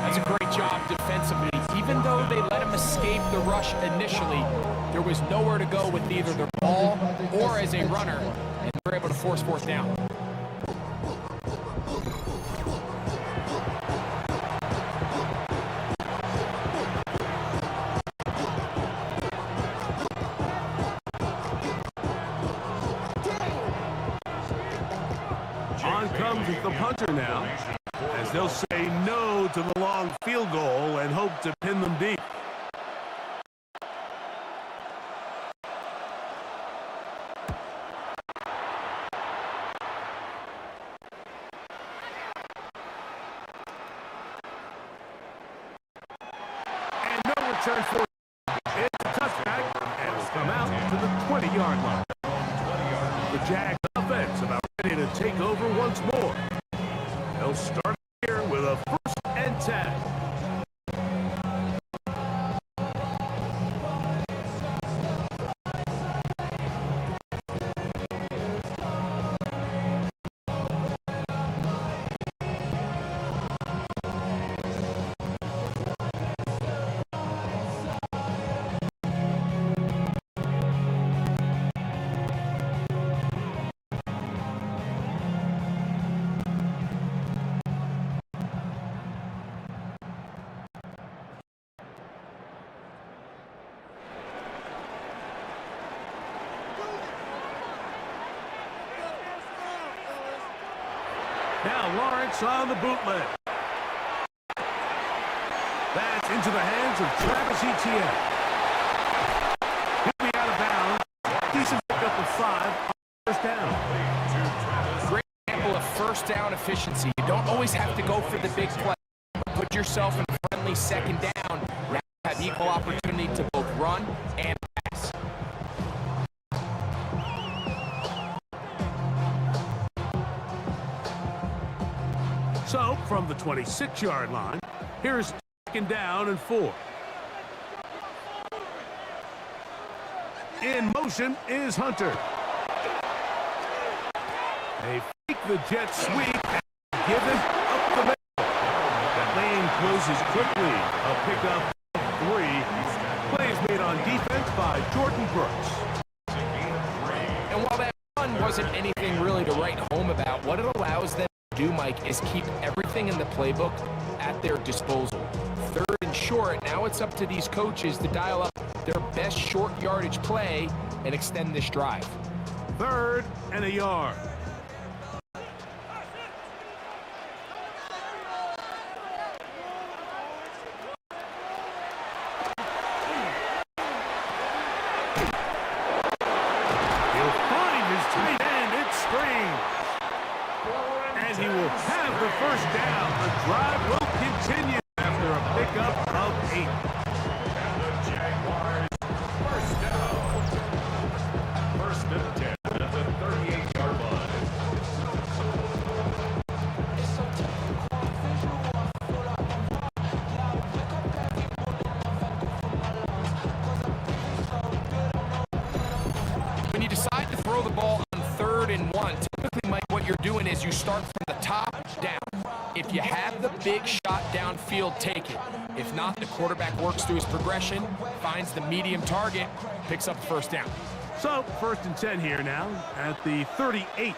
That's a great job defensively. Even though they let him escape the rush initially, there was nowhere to go with either their ball or as a runner, and they were able to force 4th down. On comes the punter now, as they'll say no to the long field goal and hope to pin them deep. And no return for it. It's a touchback, and will come out to the 20-yard line. The Jags offense about ready to take over once more. They'll start here with a 1st and 10. Now Lawrence on the bootleg. That's into the hands of Travis Etienne. He'll be out of bounds. Decent pickup of 5 on first down. Great example of first down efficiency. You don't always have to go for the big play. Put yourself in a friendly second down. Now you have equal opportunity to both run and pass. So, from the 26-yard line, here's second down and 4. In motion is Hunter. They fake the jet sweep and give it up the middle. That lane closes quickly. A pickup of 3. Plays made on defense by Jordan Brooks. And while that run wasn't anything really to write home about, what it allows them to do, Mike, is keep everything in the playbook at their disposal. Third and short, now it's up to these coaches to dial up their best short yardage play and extend this drive. 3rd and a yard. He'll find his tight end. It's Strange. And he will have the first down. The drive will continue after a pickup of 8. And the Jaguars, first down. 1st and 10 at the 38-yard line. When you decide to throw the ball on 3rd and 1, typically, Mike, what you're doing is you start from the top down. If you have the big shot downfield, take it. If not, the quarterback works through his progression, finds the medium target, picks up the first down. So, 1st and 10 here now at the 38.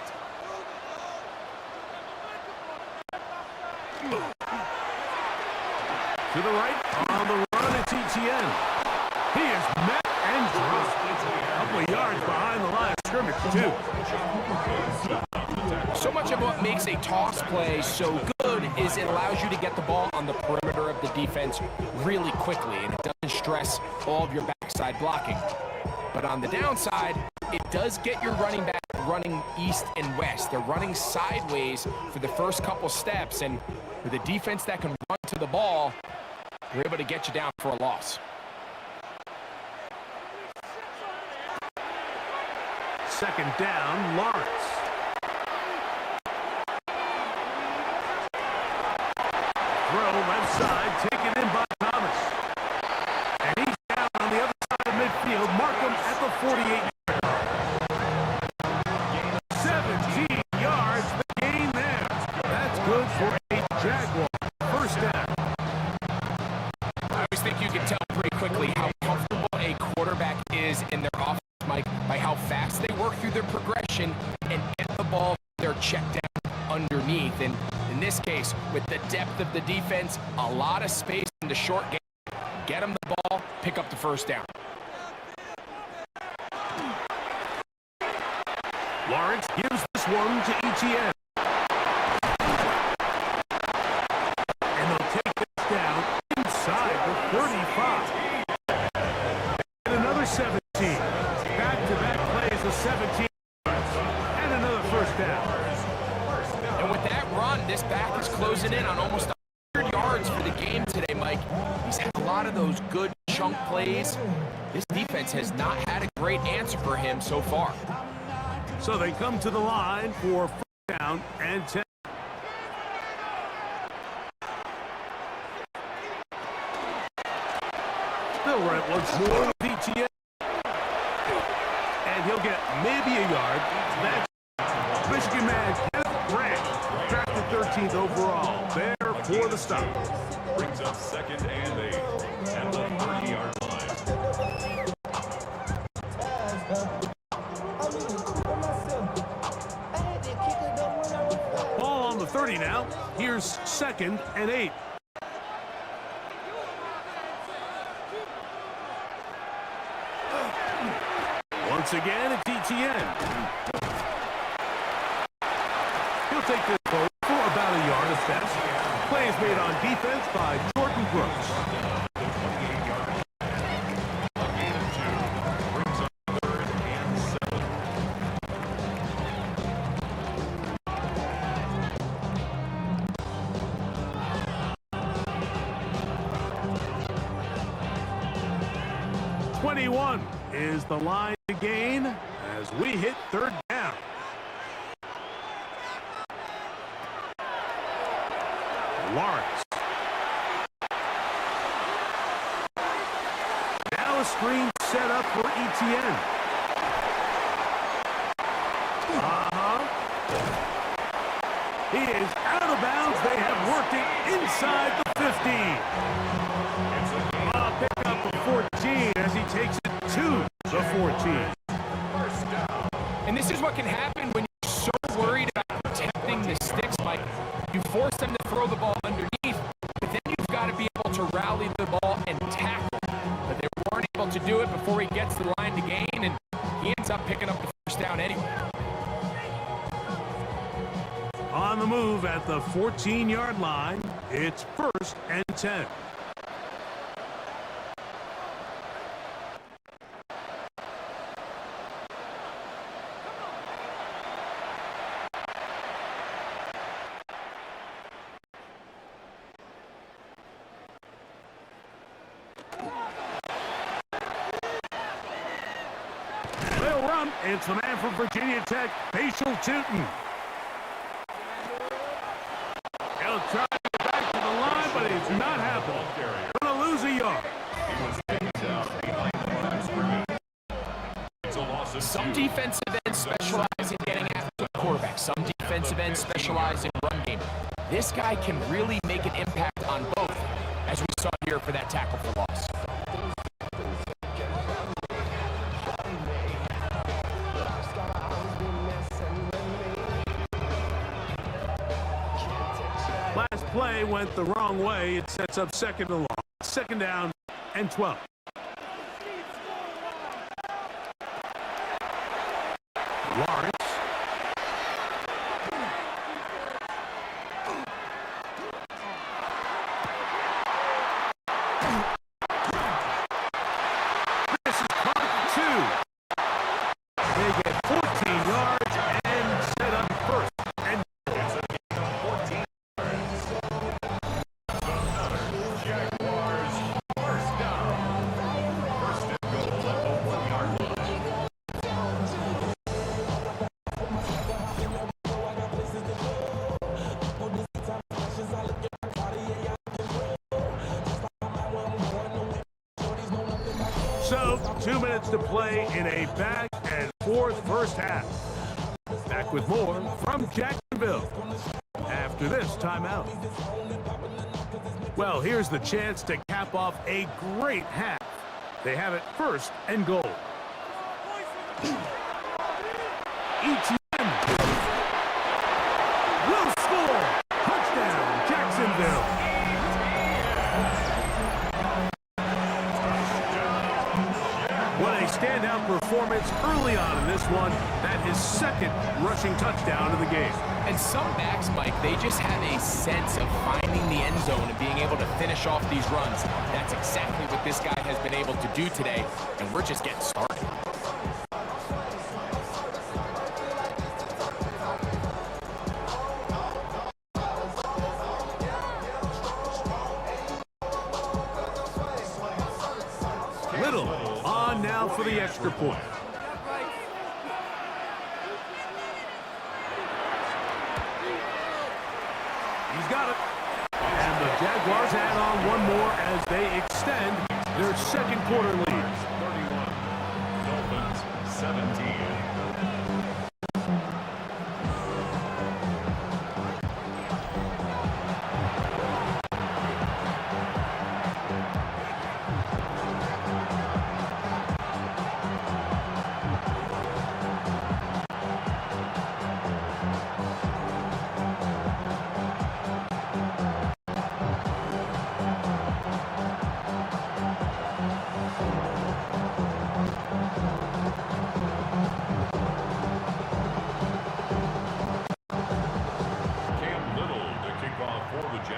To the right, on the run, it's Etienne. He is met and dropped. A couple of yards behind the line of scrimmage, too. So much of what makes a toss play so good is it allows you to get the ball on the perimeter of the defense really quickly, and it doesn't stress all of your backside blocking. But on the downside, it does get your running back running east and west. They're running sideways for the first couple steps, and with a defense that can run to the ball, they're able to get you down for a loss. Second down, Lawrence. Throw left side, taken in by Thomas. And he's down on the other side of midfield. Markham at the 48. 17 yards, the gain there. That's good for a Jaguar. First down. I always think you can tell pretty quickly how comfortable a quarterback is in their offense, Mike, by how fast they work through their progression and get the ball their check down underneath. And in this case, with the depth of the defense, a lot of space in the short game, get them the ball, pick up the first down. Lawrence gives this one to Etienne. And they'll take this down inside the 35. And another 17. Back-to-back plays of 17. And another first down. And with that run, this back is closing in on almost 100 yards for the game today, Mike. He's had a lot of those good chunk plays. This defense has not had a great answer for him so far. So they come to the line for first down and 10. They'll run it once more with Etienne. And he'll get maybe a yard. That's Michigan man Kenneth Grant, drafted 13th overall. There for the stop. Brings up 2nd and 8 at the 30-yard line. Ball on the 30 now. Here's 2nd and 8. Once again, it's Etienne. He'll take this forward for about a yard at best. Play is made on defense by Jordan Brooks. 21 is the line to gain as we hit third down. Lawrence. Now a screen set up for ETN. He is out of bounds. They have worked it inside the 15. Pick up the 14 as he takes it to the 14. And this is what can happen when you're so worried about protecting the sticks, Mike. You force them to throw the ball underneath, but then you've got to be able to rally the ball and tackle. But they weren't able to do it before he gets to the line to gain, and he ends up picking up the first down anyway. On the move at the 14-yard line, it's 1st and 10. They'll run. It's the man from Virginia Tech, Facial Tootin. He'll try to get back to the line, but it's not happening. Going to lose a yard. Some defensive ends specialize in getting after the quarterback. Some defensive ends specialize in run game. This guy can really make an impact on both, as we saw here for that tackle for loss. Last play went the wrong way. It sets up 2nd and long. 2nd down and 12. Lawrence. This is part 2. They get 14 yards and set up 1st. And Jaguars, first down. First and goal at the 1-yard line. so 2 minutes to play in a back and forth first half. Back with more from Jacksonville after this timeout. Well, here's the chance to cap off a great half. They have it 1st and goal. ETN will score. Touchdown, Jacksonville. What a standout performance early on in this one. That is 2nd rushing touchdown of the game. And some backs, Mike, they just have a sense of finding the end zone and being able to finish off these runs. That's exactly what this guy has been able to do today, and we're just getting started. Little on now for the extra point. He's got it. And the Jaguars add on one more as they extend their 2nd quarter lead. 31, Dolphins 17.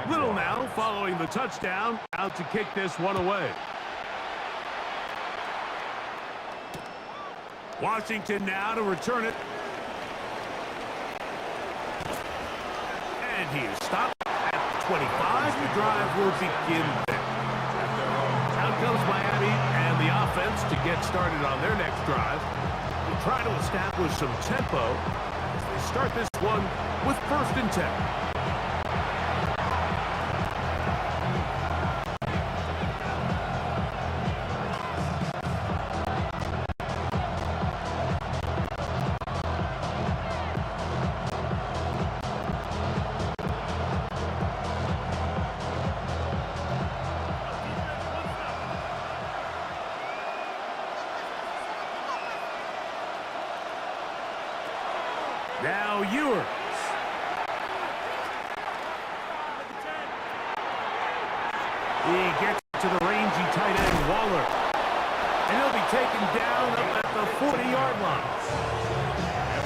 Little now following the touchdown, out to kick this one away. Washington now to return it. And he is stopped at the 25. The drive will begin there. Out comes Miami, and the offense to get started on their next drive. They'll try to establish some tempo as they start this one with 1st and 10. Now Ewers. He gets to the rangy tight end Waller. And he'll be taken down up at the 40-yard line.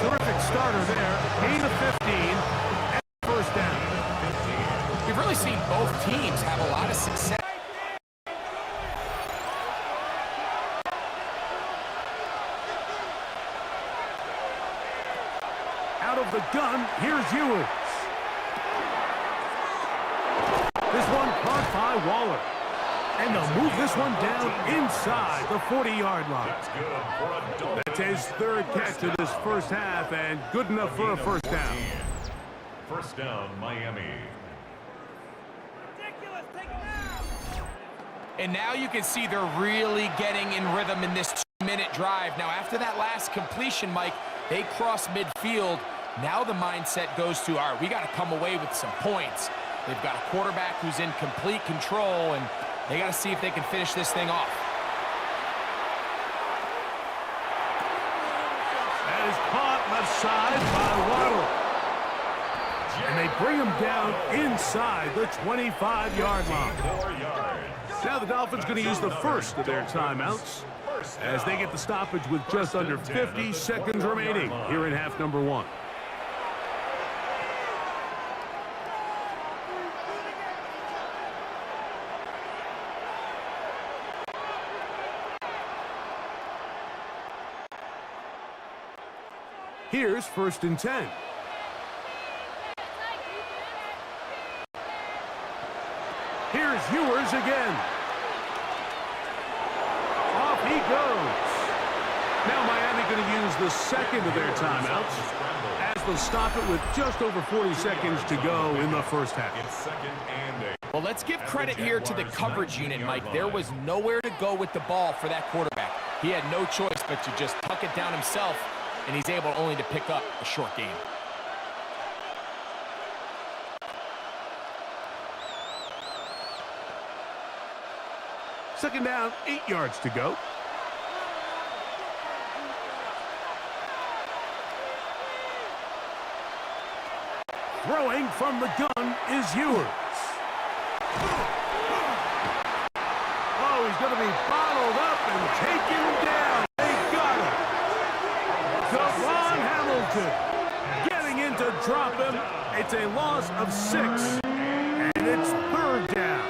Terrific starter there. Gain of 15 and 1st down. We've really seen both teams have a lot of success. Out of the gun, here's Ewers. This one caught by Waller. And they'll move this one down inside the 40-yard line. That's his 3rd catch of this 1st half, and good enough for a 1st down. 1st down, Miami. And now you can see they're really getting in rhythm in this 2-minute drive. Now, after that last completion, Mike, they cross midfield. Now the mindset goes to, all right, we got to come away with some points. They've got a quarterback who's in complete control, and they got to see if they can finish this thing off. That is caught left side by Waddle. And they bring him down inside the 25-yard line. Now the Dolphins going to use the 1st of their timeouts as they get the stoppage with just under 50 seconds remaining here in half number 1. Here's 1st and 10. Here's Ewers again. Off he goes. Now Miami going to use the 2nd of their timeouts as they'll stop it with just over 40 seconds to go in the 1st half. Well, let's give credit here to the coverage unit, Mike. There was nowhere to go with the ball for that quarterback. He had no choice but to just tuck it down himself, and he's able only to pick up a short gain. Second down, 8 yards to go. Throwing from the gun is Ewers. Oh, he's going to be bottled up and taken down. They got him. Devon Hamilton getting in to drop him. It's a loss of 6, and it's 3rd down.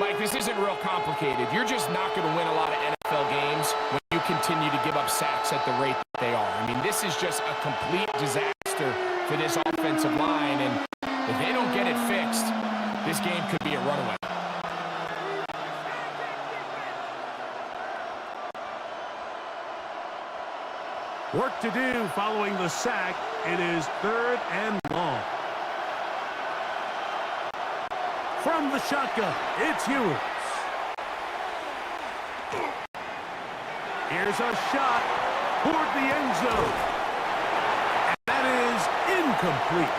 Mike, this isn't real complicated. You're just not going to win a lot of NFL games when you continue to give up sacks at the rate that they are. I mean, this is just a complete disaster for this offensive line, and if they don't get it fixed, this game could be a runaway. Work to do following the sack. It is 3rd and long. From the shotgun, it's Ewers. Here's a shot toward the end zone. And that is incomplete.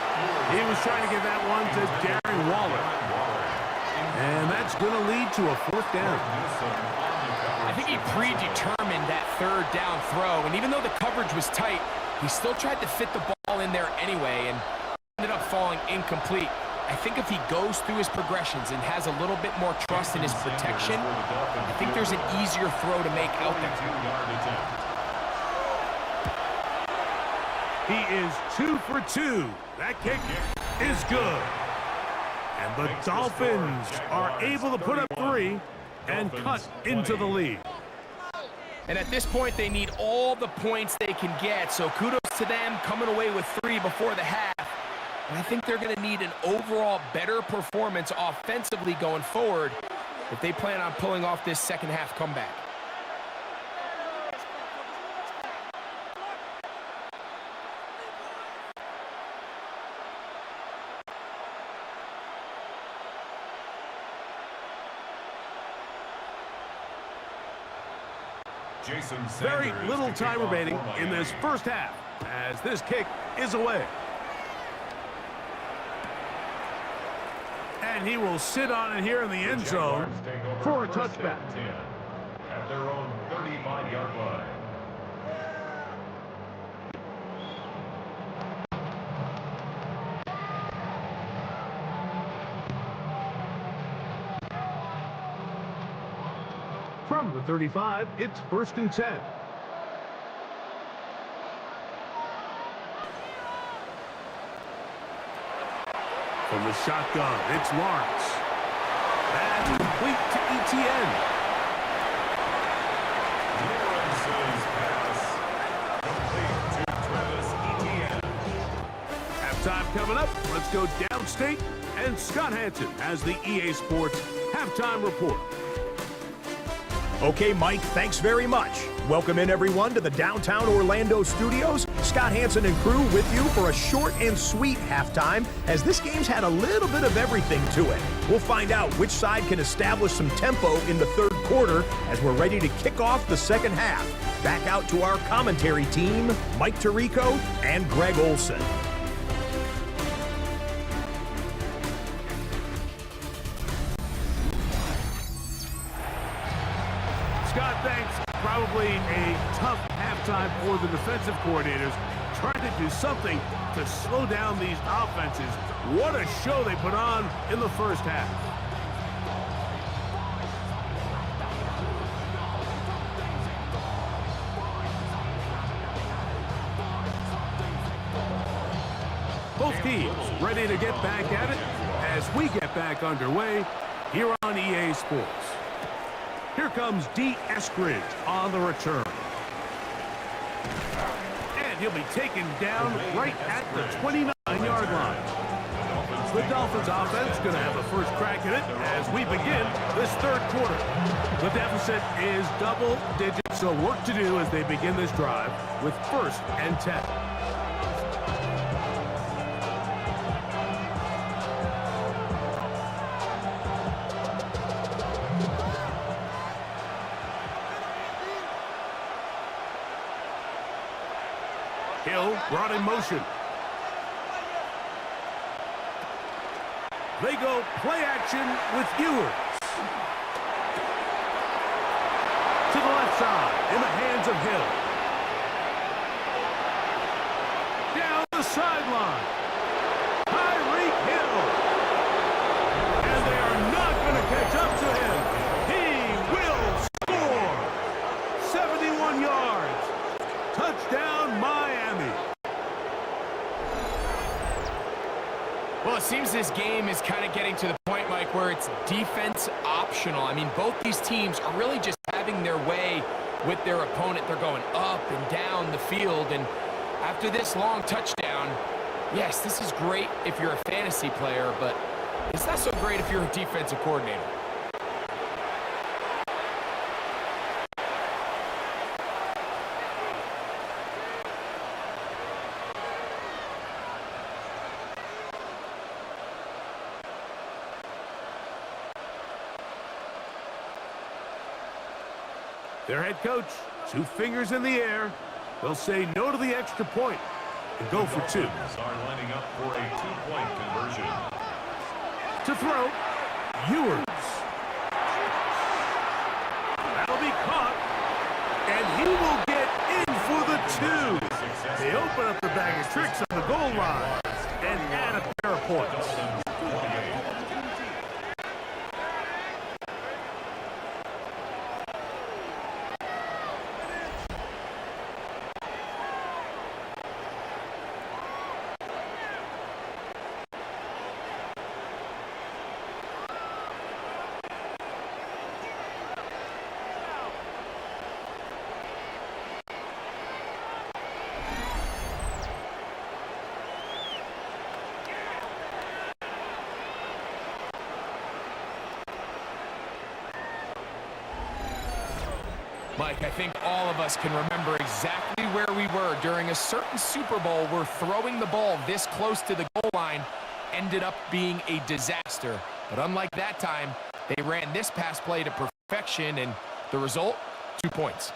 He was trying to get that one to Darren Waller. And that's going to lead to a 4th down. I think he predetermined that 3rd down throw, and even though the coverage was tight, he still tried to fit the ball in there anyway, and ended up falling incomplete. I think if he goes through his progressions and has a little bit more trust in his protection, I think there's an easier throw to make out there. He is 2 for 2. That kick is good. And the Dolphins are able to put up 3 and cut into the lead. And at this point, they need all the points they can get, so kudos to them coming away with 3 before the half. And I think they're going to need an overall better performance offensively going forward if they plan on pulling off this second half comeback. Very little time remaining in this first half as this kick is away. And he will sit on it here in the end zone for a touchback. At their own 35-yard line. From the 35, it's 1st and 10. From the shotgun, it's Lawrence. And complete to ETN. Lawrence's pass complete to Travis Etienne. Halftime coming up. Let's go downstate. And Scott Hanson has the EA Sports Halftime Report. Okay, Mike, thanks very much. Welcome in, everyone, to the downtown Orlando studios. Scott Hanson and crew with you for a short and sweet halftime, as this game's had a little bit of everything to it. We'll find out which side can establish some tempo in the third quarter as we're ready to kick off the second half. Back out to our commentary team, Mike Tirico and Greg Olson. Scott, thanks. Probably a tough halftime for the defensive coordinators, trying to do something to slow down these offenses. What a show they put on in the first half. Both teams ready to get back at it as we get back underway here on EA Sports. Here comes D. Eskridge on the return. And he'll be taken down right at the 29-yard line. The Dolphins offense going to have a first crack at it as we begin this third quarter. The deficit is double digits, so work to do as they begin this drive with 1st and 10. Hill brought in motion. They go play action with Ewers. To the left side, in the hands of Hill. Down the sideline. Tyreek Hill. And they are not going to catch up to him. He will score. 71 yards. Touchdown, Miami. Well, it seems this game is kind of getting to the point, Mike, where it's defense optional. I mean, both these teams are really just having their way with their opponent. They're going up and down the field, and after this long touchdown, yes, this is great if you're a fantasy player, but it's not so great if you're a defensive coordinator. Their head coach, 2 fingers in the air. They'll say no to the extra point and go for 2. Are lining up for a 2-point conversion. To throw, Ewers. That'll be caught, and he will get in for the 2. They open up the bag of tricks on the goal line and add a pair of points. Mike, I think all of us can remember exactly where we were during a certain Super Bowl where throwing the ball this close to the goal line ended up being a disaster. But unlike that time, they ran this pass play to perfection, and the result, 2 points.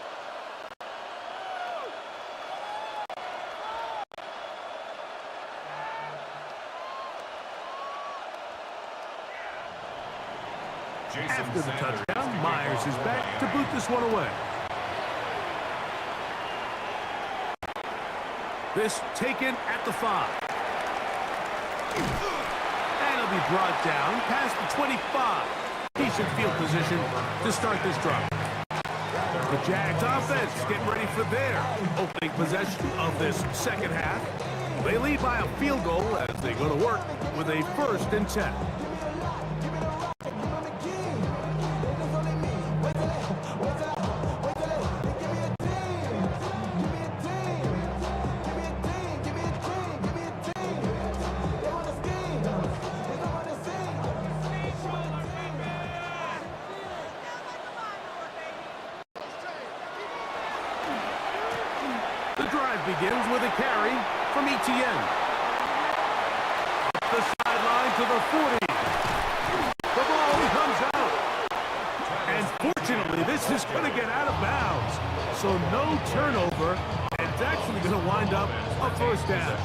After the touchdown, Myers is back to boot this one away. This taken at the 5. And it'll be brought down past the 25. Decent field position to start this drive. The Jags offense getting ready for their opening possession of this second half. They lead by a field goal as they go to work with a 1st and 10. Begins with a carry from Etienne. Up the sideline to the 40. The ball comes out. And fortunately, this is going to get out of bounds. So no turnover, and it's actually going to wind up a 1st down.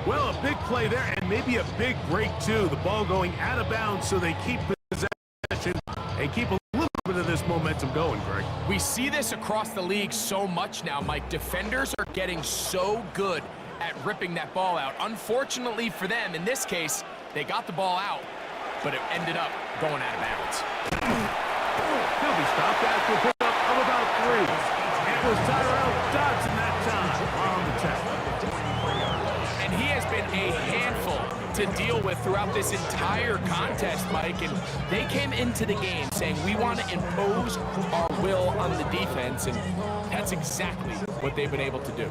Well, a big play there, and maybe a big break, too. The ball going out of bounds, so they keep possession and keep a little bit of this momentum going, Greg. We see this across the league so much now, Mike. Defenders are getting so good at ripping that ball out. Unfortunately for them, in this case, they got the ball out, but it ended up going out of bounds. He'll be stopped after a pickup of about 3. It was Tyrell Dodson that time on the tackle. And he has been a handful to deal with throughout this entire contest, Mike, and they came into the game saying we want to impose our will on the defense, and that's exactly what they've been able to do.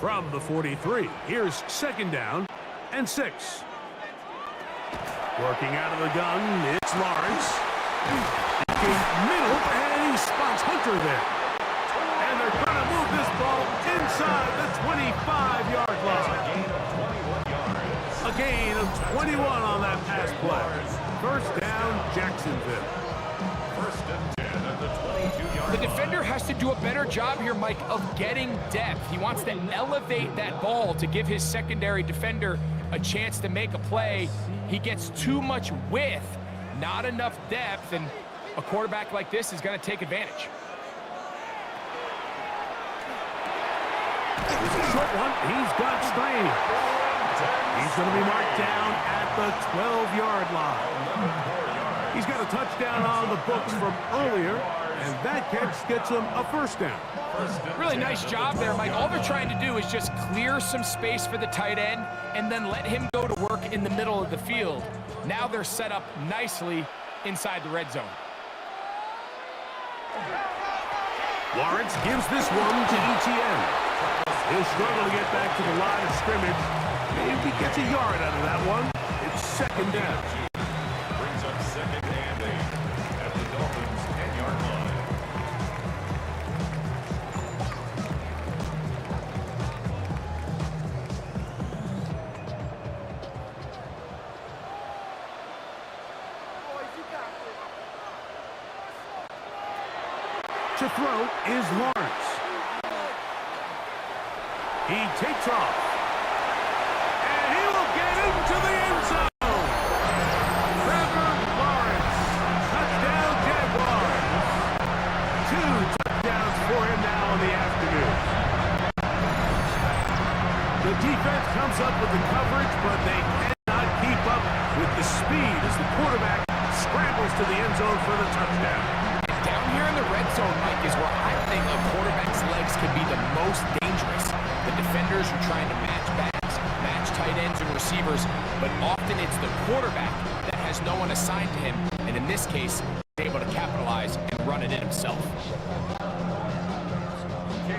From the 43, here's 2nd down and 6. Working out of the gun, it's Lawrence. Middle, and he spots Hunter there. And they're going to move this ball inside the 25-yard line. A gain of 21 on that pass play. 1st down, Jacksonville. 1st and 10 at the 22-yard The defender has to do a better job here, Mike, of getting depth. He wants to elevate that ball to give his secondary defender a chance to make a play. He gets too much width, not enough depth, and a quarterback like this is going to take advantage. It's a short one. He's got Strange. He's going to be marked down at the 12-yard line. He's got a touchdown on the books from earlier, and that catch gets him a 1st down. Really nice job there, Mike. All they're trying to do is just clear some space for the tight end and then let him go to work in the middle of the field. Now they're set up nicely inside the red zone. Lawrence gives this one to Etienne. He'll struggle to get back to the line of scrimmage. Maybe gets a yard out of that one. It's 2nd down. brings up 2nd and 8 at the Dolphins 10-yard line. To throw is Lawrence. He takes off. And he will get into the end zone. Trevor Lawrence. Touchdown Jaguars. 2 touchdowns for him now in the afternoon. The defense comes up with the coverage, but they cannot keep up with the speed as the quarterback scrambles to the end zone for the touchdown. Down here in the red zone, Mike, is where I think a quarterback's legs can be the most dangerous. The defenders are trying to match backs, match tight ends and receivers, but often it's the quarterback that has no one assigned to him, and in this case, he's able to capitalize and run it in himself.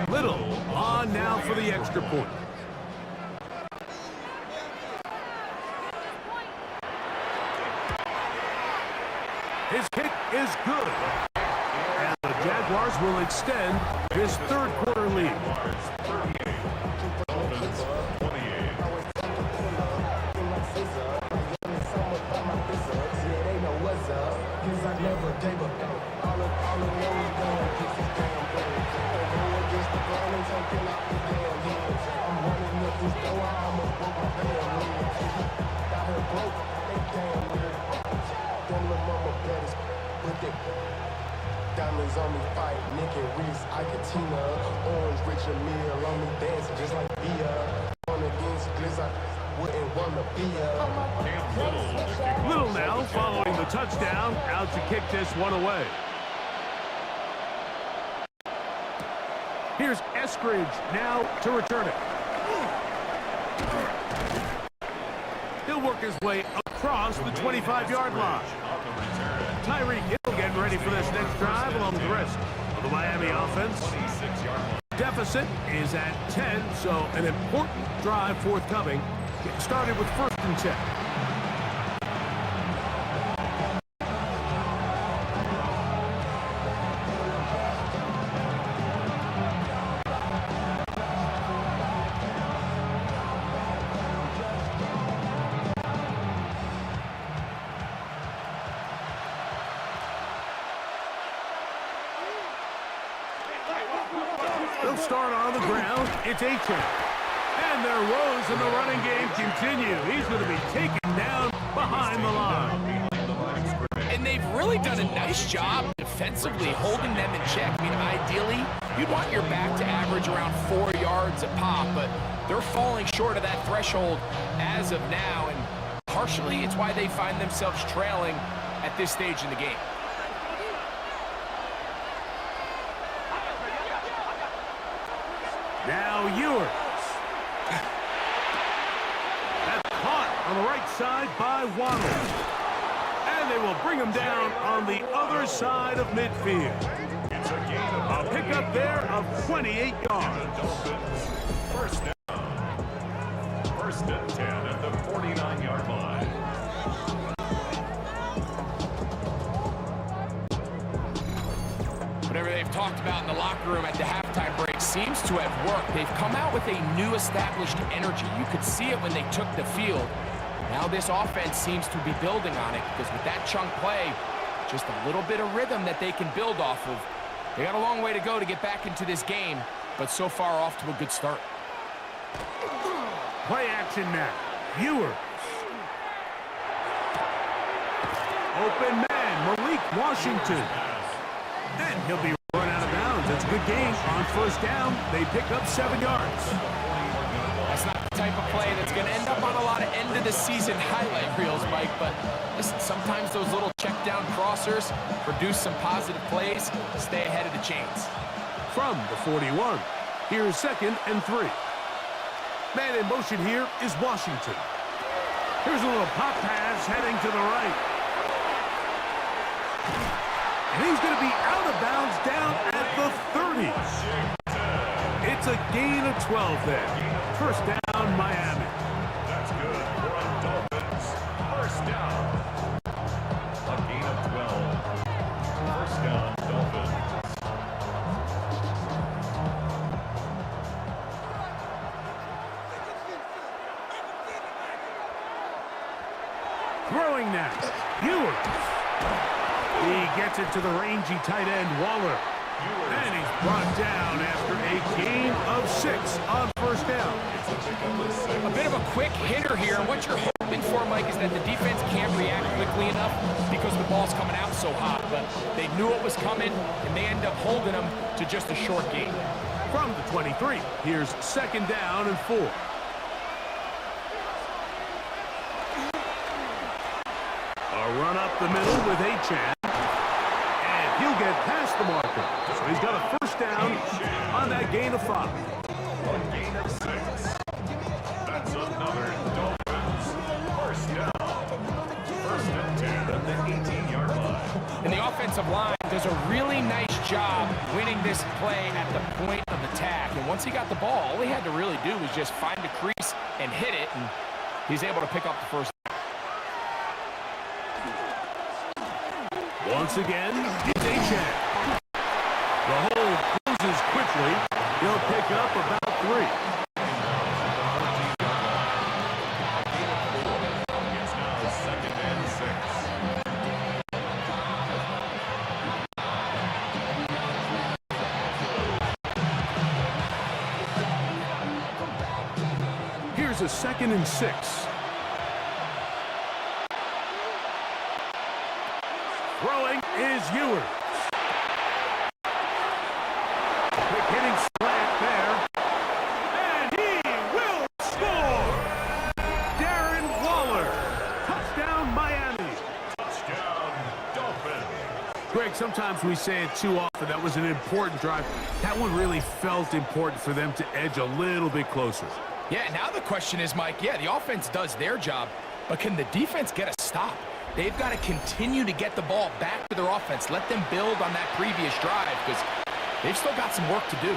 Little on now for the extra point. His kick is good. And the Jaguars will extend this third-quarter lead. Dolphins 28. Diamonds on me, fight, Nick and Reese, I can Tina. Orange Richard Mill on me, dancing just like Bia. Going against Gliss, I wouldn't want to be Little now following the touchdown, out to kick this one away. Here's Eskridge now to return it. He'll work his way across the 25-yard line. Tyreek Hill getting ready for this next drive along with the rest of the Miami offense. Deficit is at 10, so an important drive forthcoming. Getting started with 1st and 10. They'll start on the ground. It's A-Chain. And their woes in the running game continue. He's going to be taken down behind the line. And they've really done a nice job defensively holding them in check. I mean, ideally, you'd want your back to average around 4 yards a pop, but they're falling short of that threshold as of now, and partially it's why they find themselves trailing at this stage in the game. Now Ewers. That's caught on the right side by Waddle. And they will bring him down on the other side of midfield. A pickup there of 28 yards. First down. 1st and 10 at the 49-yard line. Whatever they've talked about in the locker room at the halftime break seems to have worked. They've come out with a new established energy. You could see it when they took the field. Now this offense seems to be building on it because with that chunk play, just a little bit of rhythm that they can build off of. They got a long way to go to get back into this game, but so far off to a good start. Play action now. Ewers. Open man, Malik Washington. And he'll be run out of bounds. It's a good game. On 1st down, they pick up 7 yards. That's not the type of play that's going to end up on a lot of end-of-the-season highlight reels, Mike, but listen, sometimes those little check-down crossers produce some positive plays to stay ahead of the chains. From the 41, here's 2nd and 3. Man in motion here is Washington. Here's a little pop pass heading to the right. And he's going to be out of bounds down at the 30. It's a gain of 12 there. 1st down, Miami. That's good for a Dolphins. 1st down. A gain of 12. 1st down, Dolphins. Throwing now. Ewers. He gets it to the rangy tight end, Waller. And he's brought down after a gain of 6 on 1st down. A bit of a quick hitter here, and what you're hoping for, Mike, is that the defense can't react quickly enough because the ball's coming out so hot. But they knew it was coming, and they end up holding them to just a short gain. From the 23, here's 2nd down and 4. A run up the middle with A-Chan. And he'll get past the marker. So he's got a 1st down on that gain of 5. A gain of 6. That's another Dolphins. 1st down. 1st and 10 at the 18-yard line. And the offensive line does a really nice job winning this play at the point of attack. And once he got the ball, all he had to really do was just find the crease and hit it, and he's able to pick up the 1st. Once again, it's A-Chan. The hole closes quickly. He'll pick up about 3. It's now 2nd and 6. Here's a 2nd and 6. Throwing is Ewers. Greg, sometimes we say it too often. That was an important drive. That one really felt important for them to edge a little bit closer. Yeah, now the question is, Mike, yeah, the offense does their job, but can the defense get a stop? They've got to continue to get the ball back to their offense. Let them build on that previous drive because they've still got some work to do.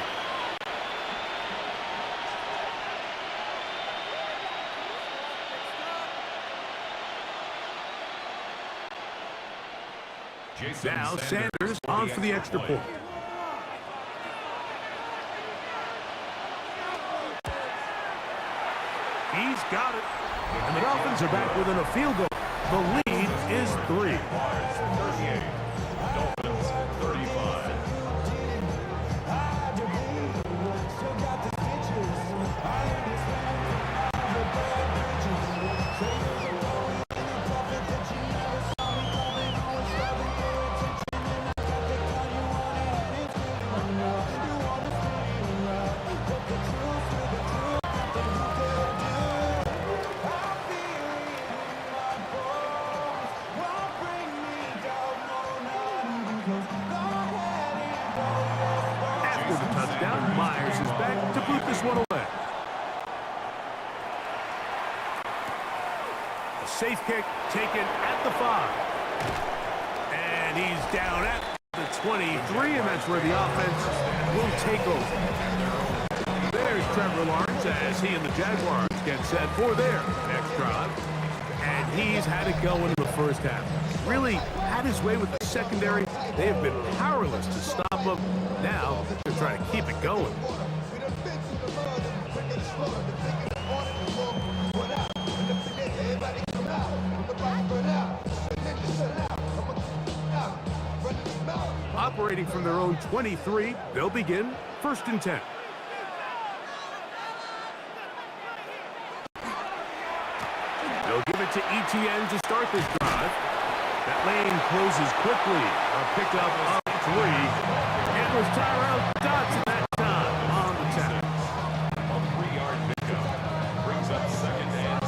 Now Sanders on for the extra point. He's got it. And the Dolphins are back within a field goal. The lead is 3. 38. Dolphins 35. After the touchdown, Myers is back to boot this one away. A safe kick taken at the 5. And he's down at the 23, and that's where the offense will take over. There's Trevor Lawrence as he and the Jaguars get set for their next drive. And he's had it going in the first half. Really had his way with the secondary. They have been powerless to stop him. Now they're trying to keep it going. Operating from their own 23, they'll begin 1st and 10. They'll give it to ETN to start this drive. That lane closes quickly. A pickup of 3. It was Tyrell Dodson that time on the tackle. A 3-yard pickup brings up 2nd and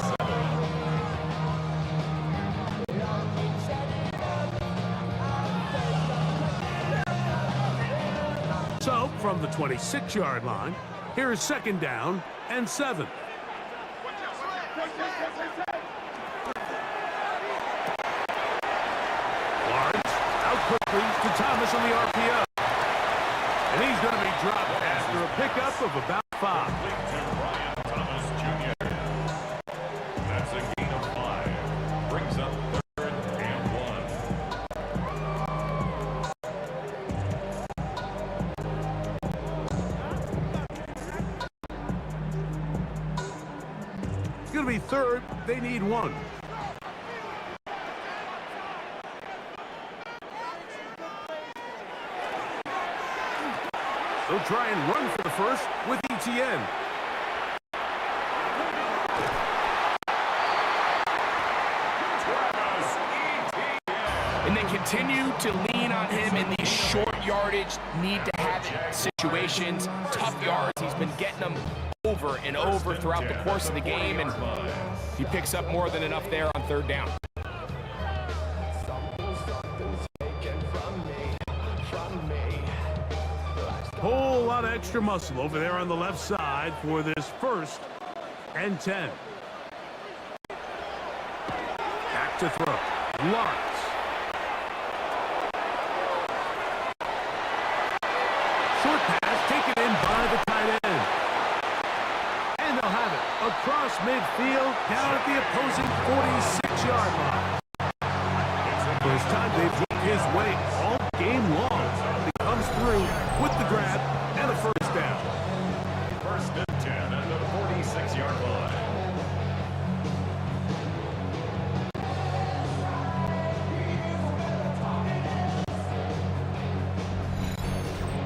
7. So, from the 26-yard line, here is 2nd down and 7. Quickly to Thomas on the RPO. And he's going to be dropped after a pickup of about 5. Complete to Brian Thomas Jr. That's a gain of 5. Brings up 3rd and 1. It's going to be 3rd. They need 1. They'll try and run for the first with ETN. And they continue to lean on him in these short yardage, need to have it situations, tough yards. He's been getting them over and over throughout the course of the game, and he picks up more than enough there on 3rd down. Whole lot of extra muscle over there on the left side for this 1st and 10. Back to throw. Lawrence. Short pass taken in by the tight end. And they'll have it across midfield down at the opposing 46-yard line. First time they've looked his way all game long. He comes through with the grab and a 1st down. 1st and 10 at the 46-yard line.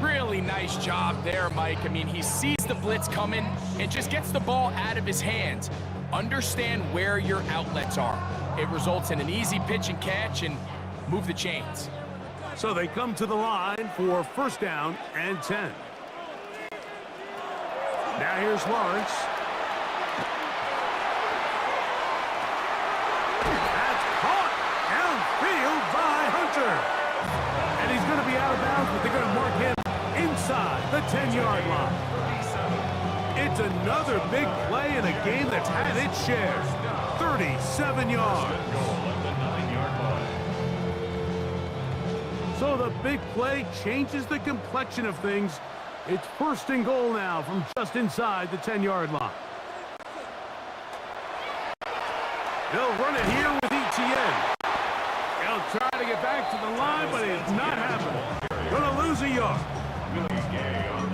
Really nice job there, Mike. I mean, he sees the blitz coming and just gets the ball out of his hands. Understand where your outlets are. It results in an easy pitch and catch and move the chains. So they come to the line for 1st down and 10. Now here's Lawrence. That's caught downfield by Hunter. And 10-yard line. It's another big play in a game that's had its share. 37 yards. So the big play changes the complexion of things. It's 1st and goal now from just inside the 10-yard line. They'll run it here with ETN. He'll try to get back to the line, but it's not happening. Gonna lose a yard.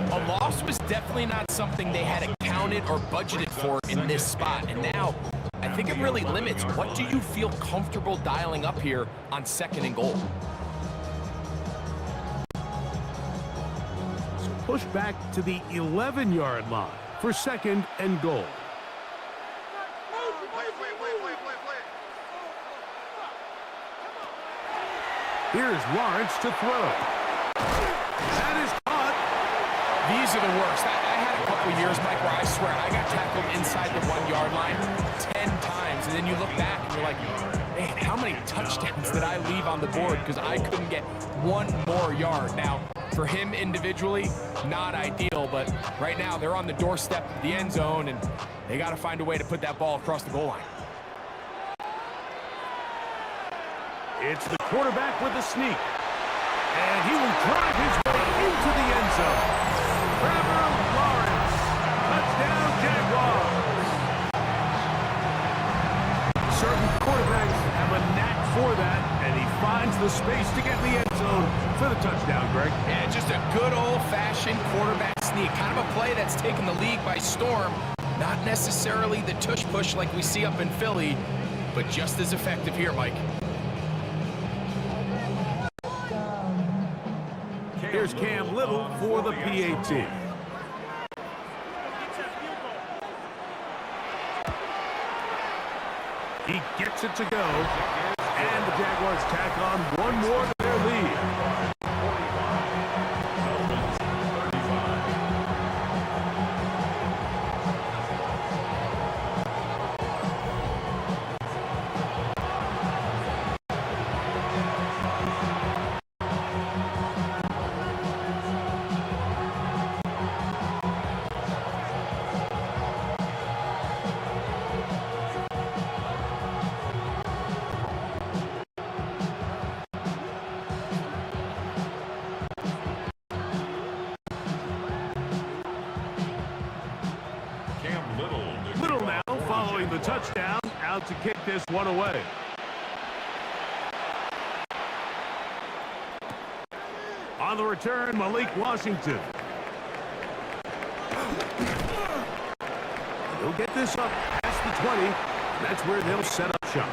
A loss was definitely not something they had accounted or budgeted for in this spot. And now, I think it really limits. What do you feel comfortable dialing up here on 2nd and goal? So push back to the 11-yard line for 2nd and goal. Here's Lawrence to throw. That is caught. These are the worst. I had a couple years, Mike, where I swear I got tackled inside the 1-yard line 10 times. And then you look back and you're like, man, how many touchdowns did I leave on the board because I couldn't get one more yard? Now, for him individually, not ideal. But right now, they're on the doorstep of the end zone, and they got to find a way to put that ball across the goal line. It's the quarterback with a sneak. And he will drive his way into the end zone. Trevor Lawrence. Touchdown, Jaguars. Certain quarterbacks have a knack for that, and he finds the space to get in the end zone for the touchdown, Greg. Yeah, just a good old-fashioned quarterback sneak. Kind of a play that's taken the league by storm. Not necessarily the tush-push like we see up in Philly, but just as effective here, Mike. Here's Cam Little for the PAT. He gets it to go. And the Jaguars tack on one more to their lead. Little now following the touchdown, out to kick this one away. On the return, Malik Washington. He'll get this up past the 20. That's where they'll set up shop.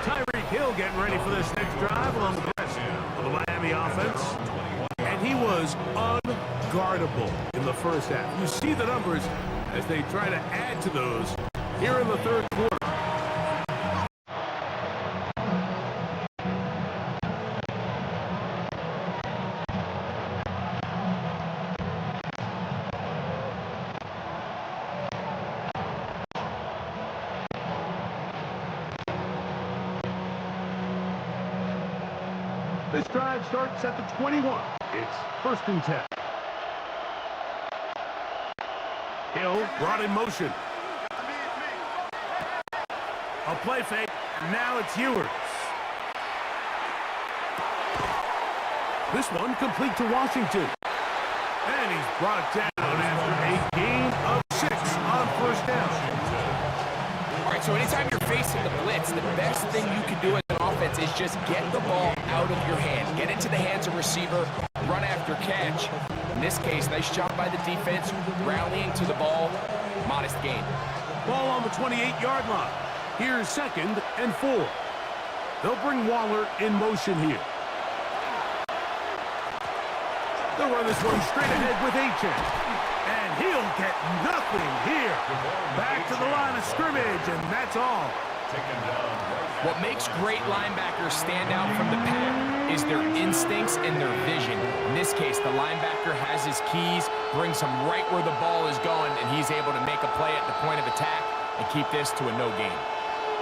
Tyreek Hill getting ready for this next drive along the rest of the Miami offense. And he was unguardable in the first half. You see the numbers as they try to add to those here in the third quarter. This drive starts at the 21. It's 1st and 10. Hill brought in motion. A play fake, and now it's Ewers. This one complete to Washington. And he's brought down after a gain of 6 on 1st down. All right, so anytime you're facing the blitz, the best thing you can do as an offense is just get the ball out of your hand. Get into the hands of receiver, run after catch. In this case, nice job by the defense, rallying to the ball. Modest gain. Ball on the 28-yard line. Here's 2nd and 4. They'll bring Waller in motion here. They'll run this one straight ahead with Achane. And he'll get nothing here. Back to the line of scrimmage, and that's all. What makes great linebackers stand out from the pack is their instincts and their vision. In this case, the linebacker has his keys, brings him right where the ball is going, and he's able to make a play at the point of attack and keep this to a no gain.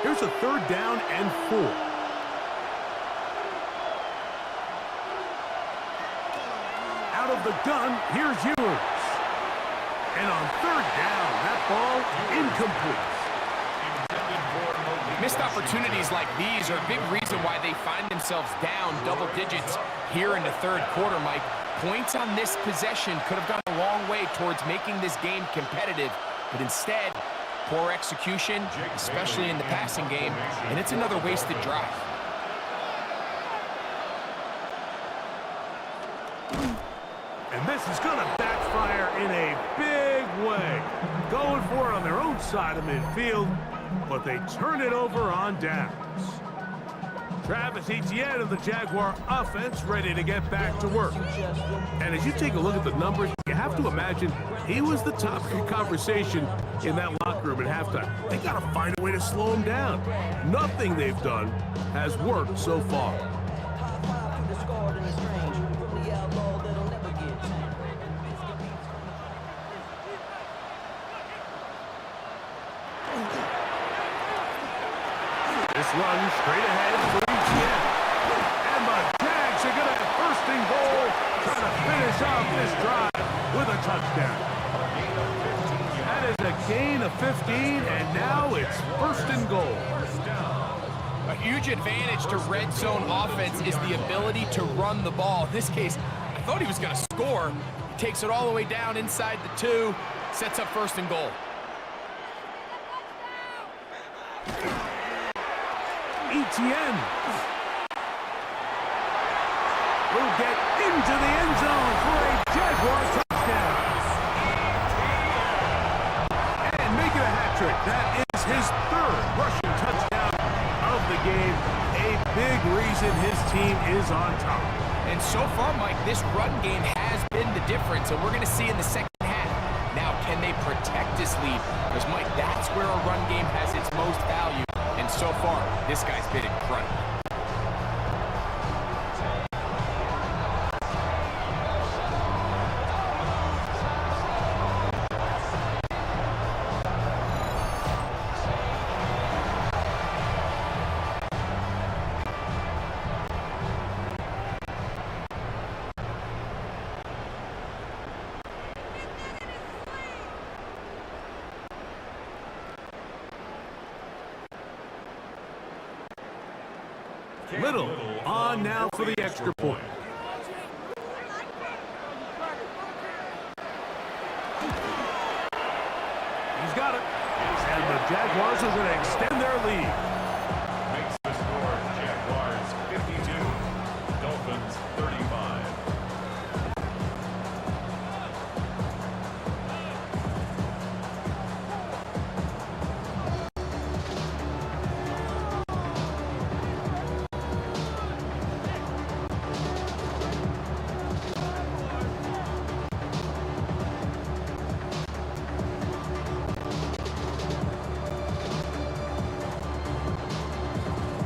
Here's a 3rd down and 4. Out of the gun, here's Ewers. And on third down, that ball incomplete. Missed opportunities like these are a big reason why they find themselves down double digits here in the third quarter, Mike. Points on this possession could have gone a long way towards making this game competitive, but instead, poor execution, especially in the passing game, and it's another wasted drive. And this is going to backfire in a big way. Going for it on their own side of midfield, but they turn it over on downs. Travis Etienne of the Jaguar offense ready to get back to work. And as you take a look at the numbers, you have to imagine he was the topic of conversation in that locker room at halftime. They got to find a way to slow him down. Nothing they've done has worked so far. This run straight ahead for Etienne. And the Jags are going to have first and goal, trying to finish off this drive with a touchdown. That is a gain of 15, and now it's first and goal. A huge advantage to red zone offense is the ability to run the ball. In this case, I thought he was going to score. He takes it all the way down inside the 2, sets up first and goal. Etienne will get into the end zone for a Jaguars touchdown. And make it a hat trick. That is his third rushing touchdown of the game. A big reason his team is on top. And so far, Mike, this run game has been the difference, and we're going to see in the second half. Now, can they protect this lead? Because, Mike, that's where a run game has its most value. And so far, this guy's been incredible. Little on now for the extra point. He's got it. And the Jaguars are going to extend their lead. Makes the score Jaguars 52, Dolphins 35.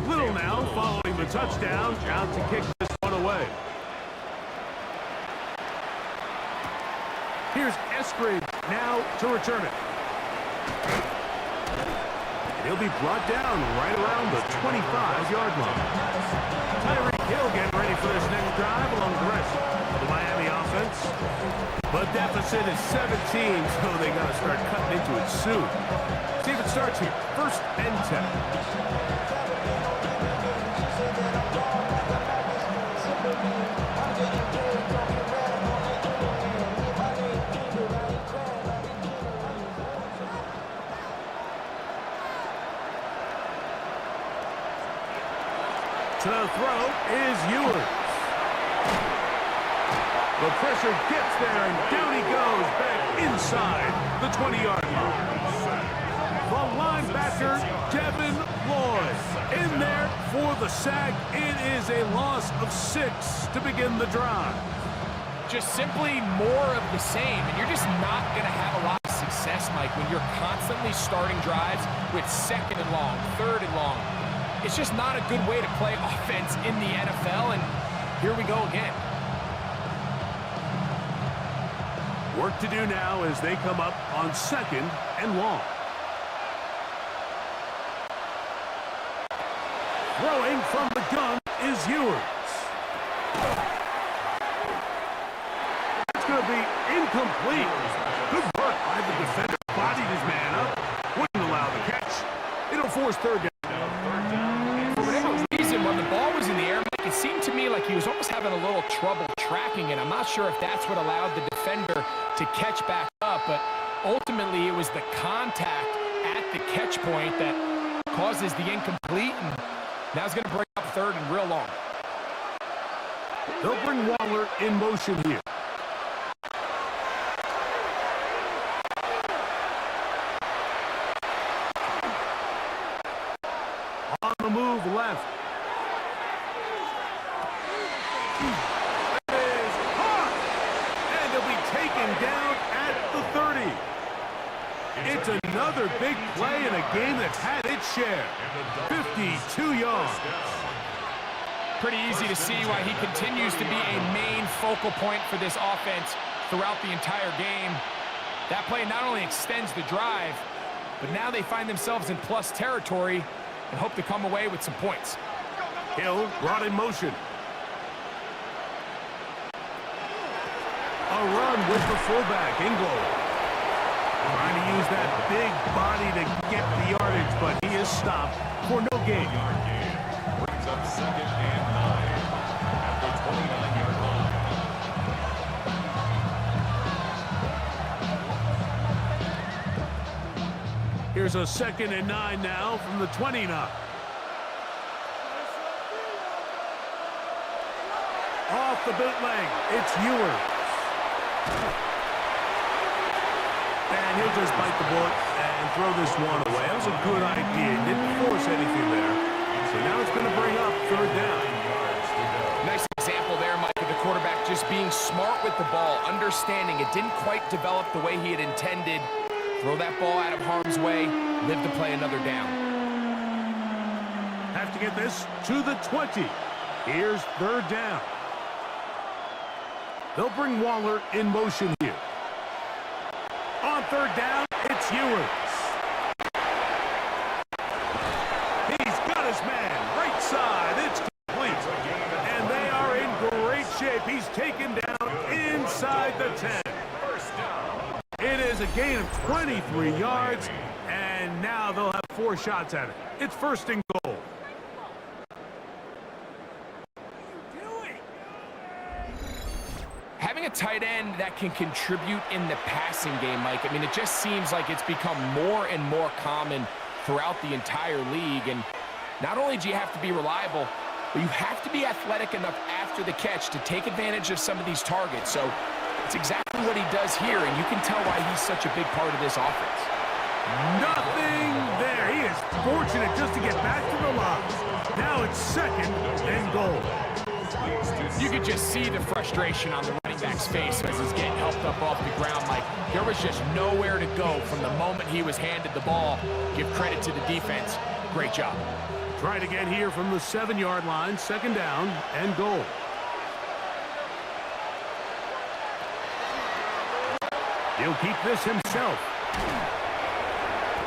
Little now following the touchdown, out to kick this one away. Here's Eskridge now to return it. And he'll be brought down right around the 25-yard line. Tyreek Hill getting ready for this next drive along the rest of the Miami offense. But deficit is 17, so they got to start cutting into it soon. See if it starts here. First and 10. To throw is Ewers. The pressure gets there, and down he goes back inside the 20-yard line. The linebacker, Devin Lloyd, in there for the sack. It is a loss of 6 to begin the drive. Just simply more of the same, and you're just not going to have a lot of success, Mike, when you're constantly starting drives with second and long, third and long. It's just not a good way to play offense in the NFL, and here we go again. Work to do now as they come up on second and long. Throwing from the gun is Ewers. Incomplete. Good work by the defender. Bodied his man up. Wouldn't allow the catch. It'll force third down. For whatever reason, when the ball was in the air, Mike, it seemed to me like he was almost having a little trouble tracking it. I'm not sure if that's what allowed the defender to catch back up, but ultimately it was the contact at the catch point that causes the incomplete, and now it's going to bring up third and real long. They'll bring Waller in motion here. On the move left. That is hot! And he'll be taken down at the 30. It's another big play in a game that's had its share. 52 yards. Pretty easy to see why he continues to be a main focal point for this offense throughout the entire game. That play not only extends the drive, but now they find themselves in plus territory and hope to come away with some points. Hill brought in motion. A run with the fullback, Ingold. Trying to use that big body to get the yardage, but he is stopped for no gain. Brings up 2nd and 9 at the 29-yard line. Here's a 2nd and 9 now from the 29. Off the bootleg, it's Ewers. And he'll just bite the bullet and throw this one away. That was a good idea. Didn't force anything there. So now it's going to bring up third down. Nice example there, Mike, of the quarterback just being smart with the ball, understanding it didn't quite develop the way he had intended. Throw that ball out of harm's way, live to play another down. Have to get this to the 20. Here's third down. They'll bring Waller in motion here. On third down, it's Ewers. He's got his man. Right side, it's complete. And they are in great shape. He's taken down inside the 10. It is a gain of 23 yards, and now they'll have 4 shots at it. It's 1st and goal. Having a tight end that can contribute in the passing game, Mike, I mean, it just seems like it's become more and more common throughout the entire league. And not only do you have to be reliable, but you have to be athletic enough after the catch to take advantage of some of these targets. So it's exactly what he does here, and you can tell why he's such a big part of this offense. Nothing there. He is fortunate just to get back to the line. Now it's 2nd and goal. You could just see the frustration on the running back's face as he's getting helped up off the ground. Like, there was just nowhere to go from the moment he was handed the ball. Give credit to the defense. Great job. Try it again here from the 7-yard line. 2nd down and goal. He'll keep this himself.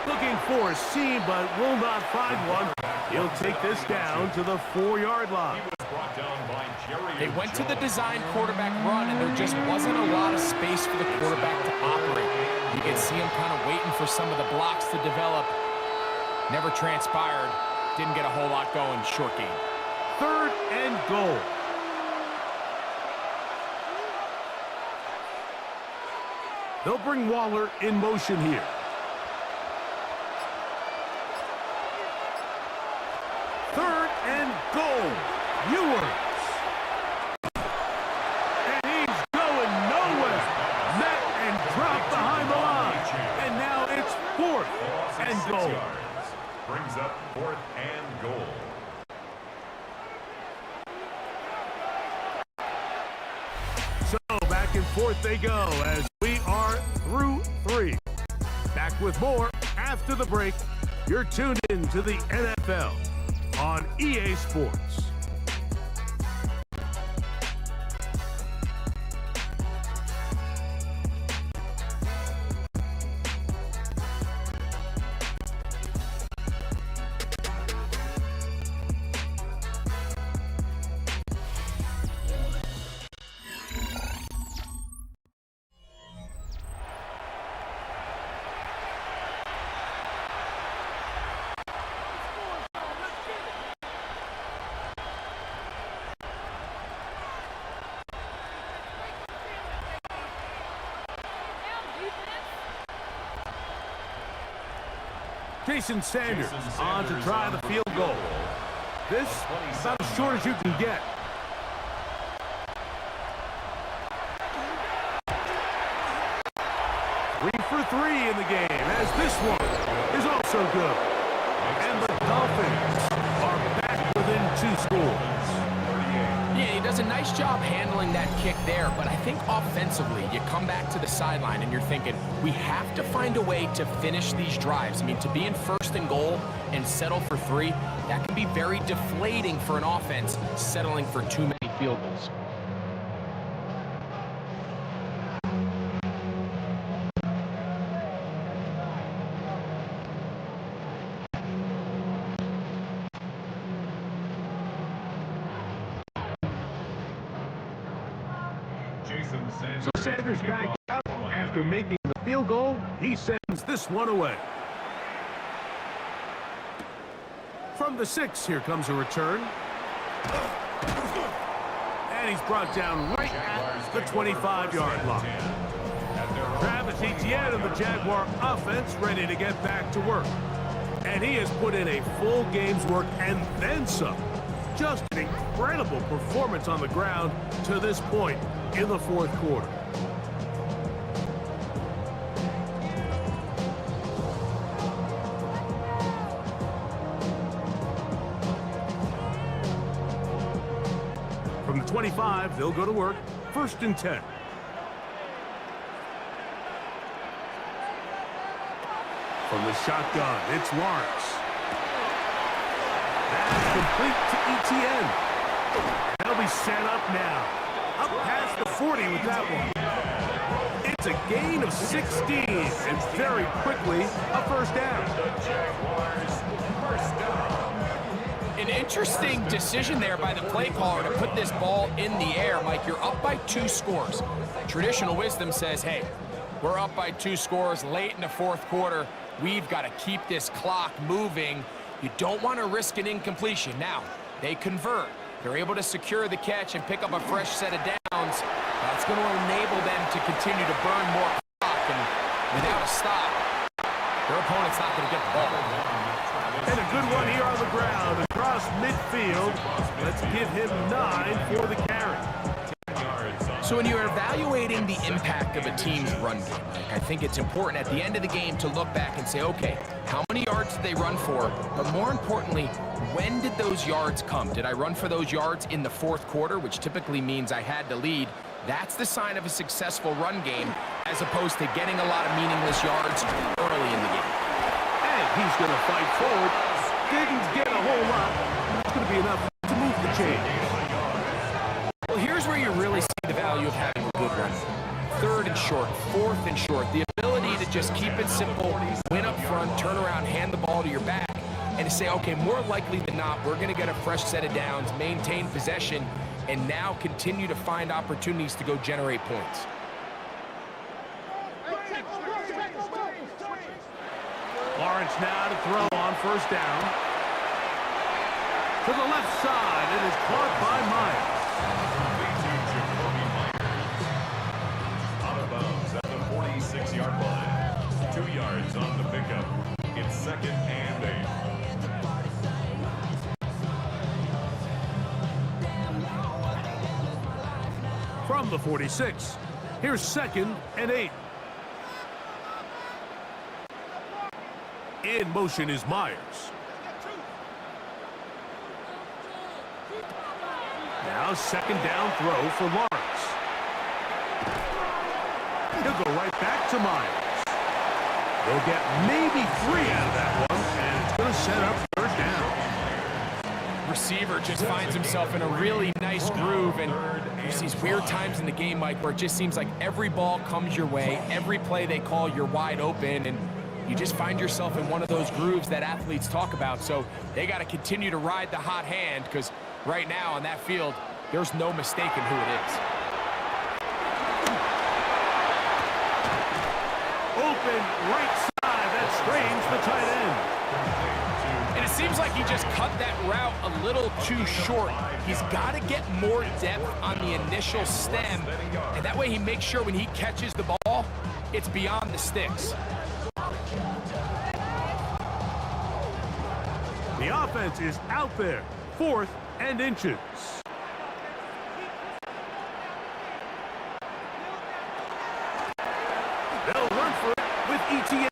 Looking for a seam, but will not find one. He'll take this down to the 4-yard line. They went to the design quarterback run, and there just wasn't a lot of space for the quarterback to operate. You could see him kind of waiting for some of the blocks to develop. Never transpired. Didn't get a whole lot going. Short game. 3rd and goal. They'll bring Waller in motion here. Third and goal. Ewers. And he's going nowhere. Met and dropped behind the line. And now it's 4th and goal. Brings up 4th and goal. So back and forth they go as we are through 3. Back with more after the break. You're tuned in to the NFL on EA Sports. Jason Sanders on to try the field goal. This is about as short as you can get. Three for three in the game, as this one is also good. And the Dolphins are back within 2 scores. Yeah, he does a nice job handling that kick there, but I think offensively, you come back to the sideline and you're thinking, we have to find a way to finish these drives. I mean, to be in 1st and goal and settle for 3, that can be very deflating for an offense, settling for too many field goals. So Sanders back up after making the field goal. He sends this one away. From the 6, here comes a return. And he's brought down right at the 25-yard line. Travis Etienne and the Jaguar offense ready to get back to work. And he has put in a full game's work and then some. Just an incredible performance on the ground to this point in the 4th quarter. From the 25, they'll go to work. 1st and 10. From the shotgun, it's Lawrence. That's complete to Etienne. They'll be set up now. Up past the 40 with that one. It's a gain of 16, and very quickly, a 1st down. An interesting decision there by the play caller to put this ball in the air. Mike, you're up by 2 scores. Traditional wisdom says, hey, we're up by 2 scores late in the 4th quarter. We've got to keep this clock moving. You don't want to risk an incompletion. Now, they convert. They're able to secure the catch and pick up a fresh set of downs. That's going to enable them to continue to burn more clock, and without a stop, their opponent's not going to get the ball. And a good one here on the ground across midfield. Let's give him 9 for the carry. So when you're evaluating the impact of a team's run game, I think it's important at the end of the game to look back and say, okay, how many yards did they run for? But more importantly, when did those yards come? Did I run for those yards in the 4th quarter, which typically means I had to lead? That's the sign of a successful run game, as opposed to getting a lot of meaningless yards early in the game. And he's going to fight forward. Didn't get a whole lot. It's going to be enough to move the chain. Well, here's where you really see the value of having a good run. 3rd and short, 4th and short. The ability to just keep it simple, win up front, turn around, hand the ball to your back, and to say, okay, more likely than not, we're going to get a fresh set of downs, maintain possession, and now continue to find opportunities to go generate points. Lawrence now to throw on 1st down. To the left side, it is caught by Myers. Out of bounds at the 46-yard line. 2 yards on the pickup. It's 2nd and 8. From the 46, here's 2nd and 8. In motion is Myers. Now 2nd down throw for Lawrence. He'll go right back to Myers. They'll get maybe 3 out of that one, and it's going to set up 3rd down. Receiver just finds himself in a really nice groove, and there's these weird times in the game, Mike, where it just seems like every ball comes your way, every play they call, you're wide open, and you just find yourself in one of those grooves that athletes talk about. So they got to continue to ride the hot hand, because right now on that field, there's no mistaking who it is. Open right side, that strains the tight end. And it seems like he just cut that route a little too short. He's got to get more depth on the initial stem, and that way he makes sure when he catches the ball, it's beyond the sticks. The offense is out there, 4th and inches. They'll run for it with ETN.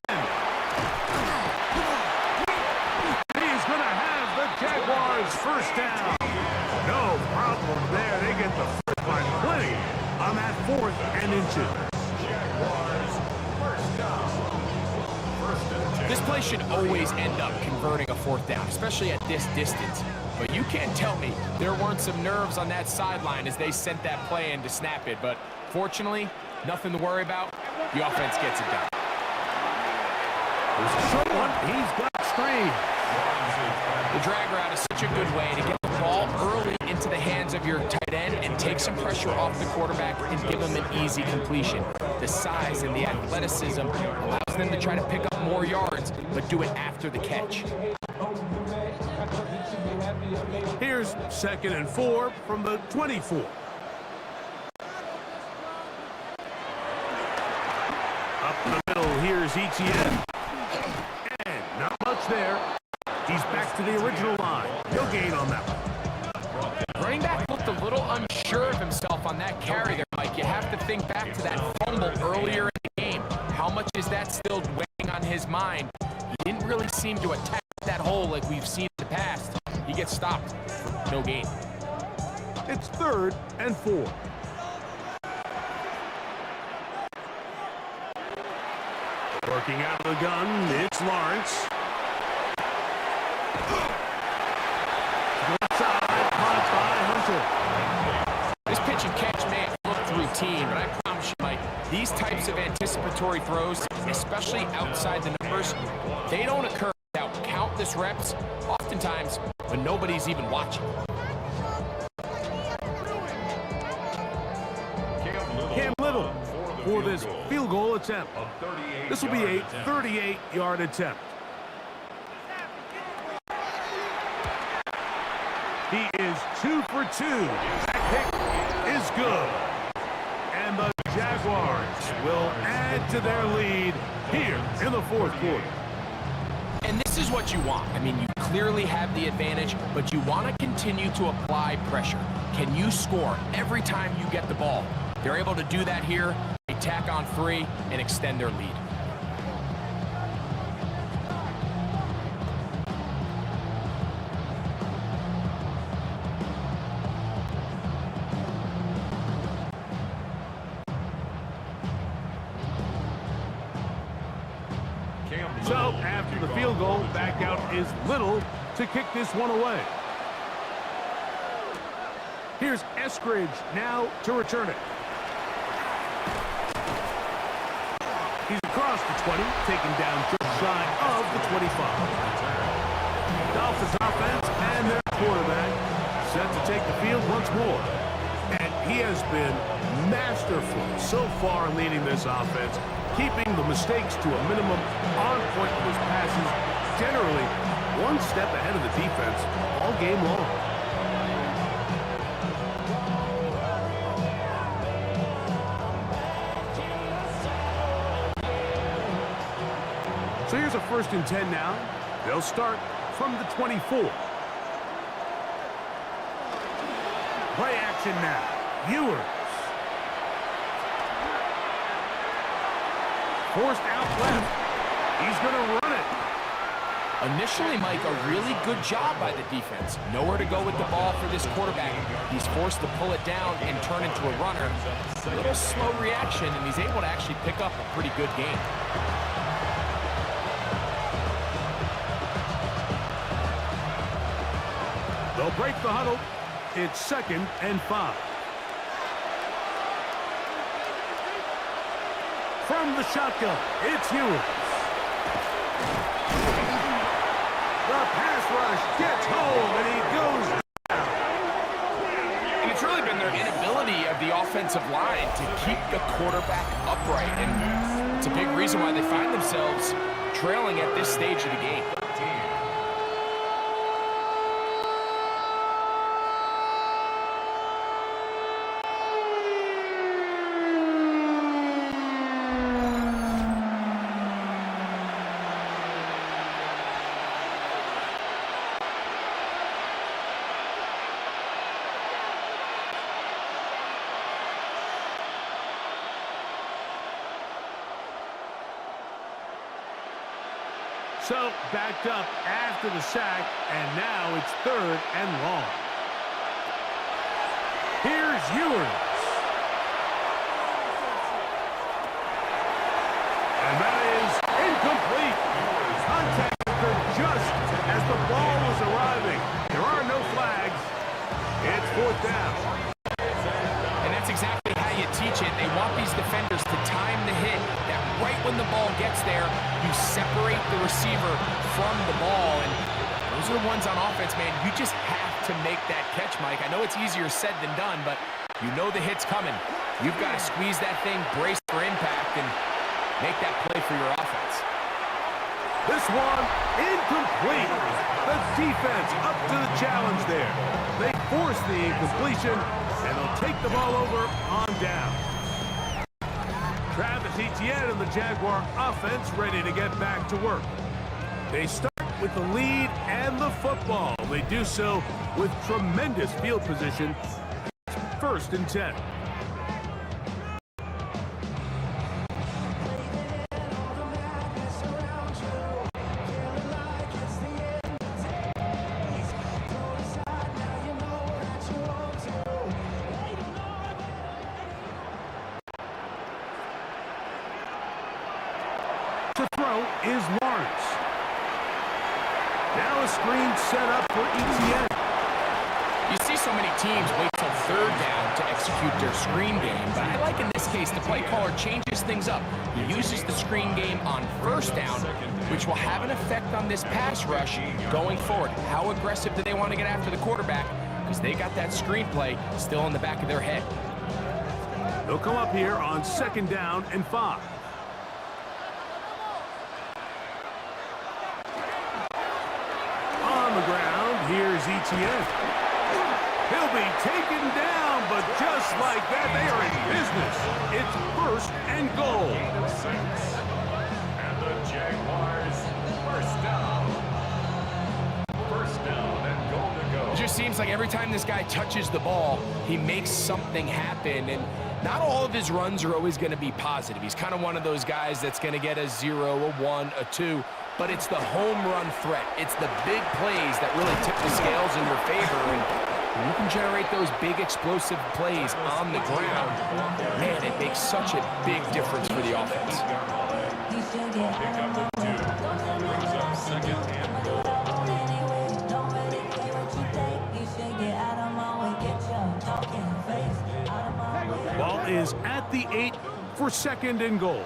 He's going to have the Jaguars first down. No problem there. They get the first by plenty on that 4th and inches. Jaguars, first down. First and 10. This play should always end up converting a 4th down, especially at this distance. But you can't tell me there weren't some nerves on that sideline as they sent that play in to snap it. But fortunately, nothing to worry about. The offense gets it done. There's a short one. He's got screen. The drag route is such a good way to get the ball early into the hands of your tight end and take some pressure off the quarterback and give him an easy completion. The size and the athleticism allows them to try to pick up more yards, but do it after the catch. Here's 2nd and 4 from the 24. Up the middle, here's ETN. And not much there. He's back to the original line. He'll gain on that one. Running back looked a little unsure of himself on that carry there, Mike. You have to think back to that fumble earlier in the game. How much is that still weighing on his mind? He didn't really seem to attack that hole like we've seen in the past. He gets stopped for no gain. It's 3rd and 4. Working out of the gun, it's Lawrence. Outside, caught by Hunter. This pitch and catch may have looked routine, but I promise you, Mike, these types of anticipatory throws, especially outside the numbers, they don't occur without countless reps, oftentimes when nobody's even watching. Cam Little for this field goal attempt. This will be a 38-yard attempt. He is 2 for 2. That kick is good. And the Jaguars will add to their lead here in the 4th quarter. And this is what you want. I mean, you clearly have the advantage, but you want to continue to apply pressure. Can you score every time you get the ball? They're able to do that here. They tack on 3 and extend their lead. So, after the field goal, back out is Little to kick this one away. Here's Eskridge now to return it. He's across the 20, taken down just shy of the 25. Dolphins offense and their quarterback set to take the field once more. And he has been masterful so far leading this offense, keeping the mistakes to a minimum, on point with his passes, generally one step ahead of the defense all game long. So here's a 1st and 10 now. They'll start from the 24. Play action now. Ewers. Forced out left. He's going to run it. Initially, Mike, a really good job by the defense. Nowhere to go with the ball for this quarterback. He's forced to pull it down and turn into a runner. A little slow reaction, and he's able to actually pick up a pretty good game. They'll break the huddle. It's 2nd and 5. From the shotgun, it's Ewers. The pass rush gets home, and he goes down. And it's really been their inability of the offensive line to keep the quarterback upright. And it's a big reason why they find themselves trailing at this stage of the game. So backed up after the sack, and now it's 3rd and long. Here's Ewers. And that is incomplete. Contact occurred just as the ball was arriving. There are no flags. It's 4th down. And that's exactly how you teach it. They want these defenders to time the hit, that right when the ball gets there, you separate the receiver from the ball. And those are the ones on offense, man. You just have to make that catch, Mike. I know it's easier said than done, but you know the hit's coming. You've got to squeeze that thing, brace for impact, and make that play for your offense. This one, incomplete. The defense up to the challenge there. They force the incompletion, and they'll take the ball over on down. Travis Etienne and the Jaguar offense ready to get back to work. They start with the lead and the football. They do so with tremendous field position. 1st and 10. To throw is Lawrence. Now a screen set up for Etienne. You see so many teams wait till 3rd down to execute their screen game, but I like in this case the play caller changes things up. He uses the screen game on 1st down, which will have an effect on this pass rush going forward. How aggressive do they want to get after the quarterback? Because they got that screenplay still in the back of their head. They'll come up here on 2nd down and 5. On the ground, here's Etienne. He'll be taken down, but just like that, they are in business. It's 1st and goal. And the Jaguars, 1st down. 1st down and goal to go. It just seems like every time this guy touches the ball, he makes something happen, and not all of his runs are always going to be positive. He's kind of one of those guys that's going to get a 0, a 1, a 2, but it's the home run threat. It's the big plays that really tip the scales in your favor, and when you can generate those big explosive plays on the ground, man, it makes such a big difference for the offense. Pick up the 2. Brings up 2nd and goal. Ball is at the 8 for 2nd and goal.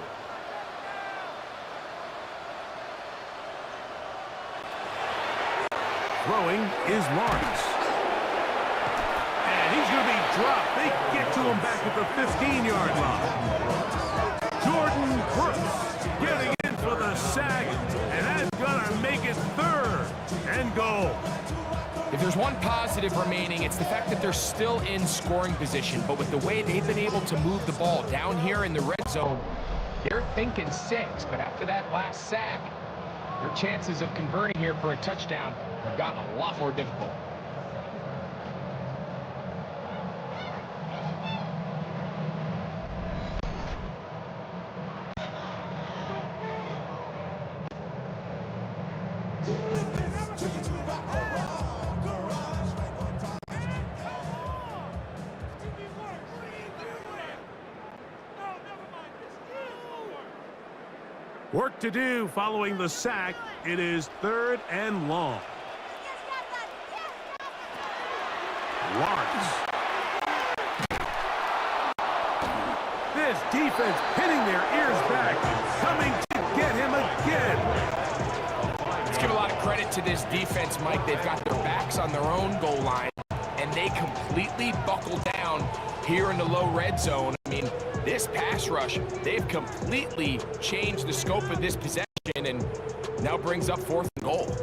Throwing is Lawrence. And he's going to be dropped. They get to him back at the 15-yard line. Jordan Brooks getting in for the sack, and that's going to make it 3rd and goal. If there's one positive remaining, it's the fact that they're still in scoring position. But with the way they've been able to move the ball down here in the red zone, they're thinking 6. But after that last sack, their chances of converting here for a touchdown have gotten a lot more difficult. Work to do following the sack. It is 3rd and long. Lawrence. This defense pinning their ears back, coming to get him again. Let's give a lot of credit to this defense, Mike. They've got their backs on their own goal line, and they completely buckle down here in the low red zone. I mean, this pass rush, they've completely changed the scope of this possession and now brings up 4th and goal.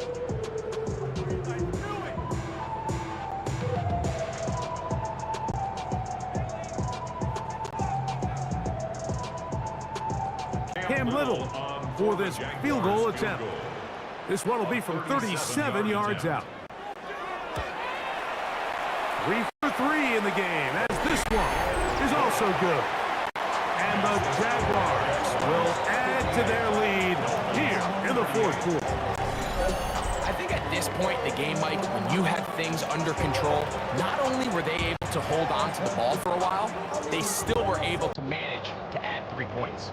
Cam Little for this field goal attempt. This one will be from 37 yards out. 3 for 3 in the game, as this one is also good. And the Jaguars will add to their lead here in the 4th quarter. point in the game, Mike, when you have things under control, not only were they able to hold on to the ball for a while, they still were able to manage to add 3 points.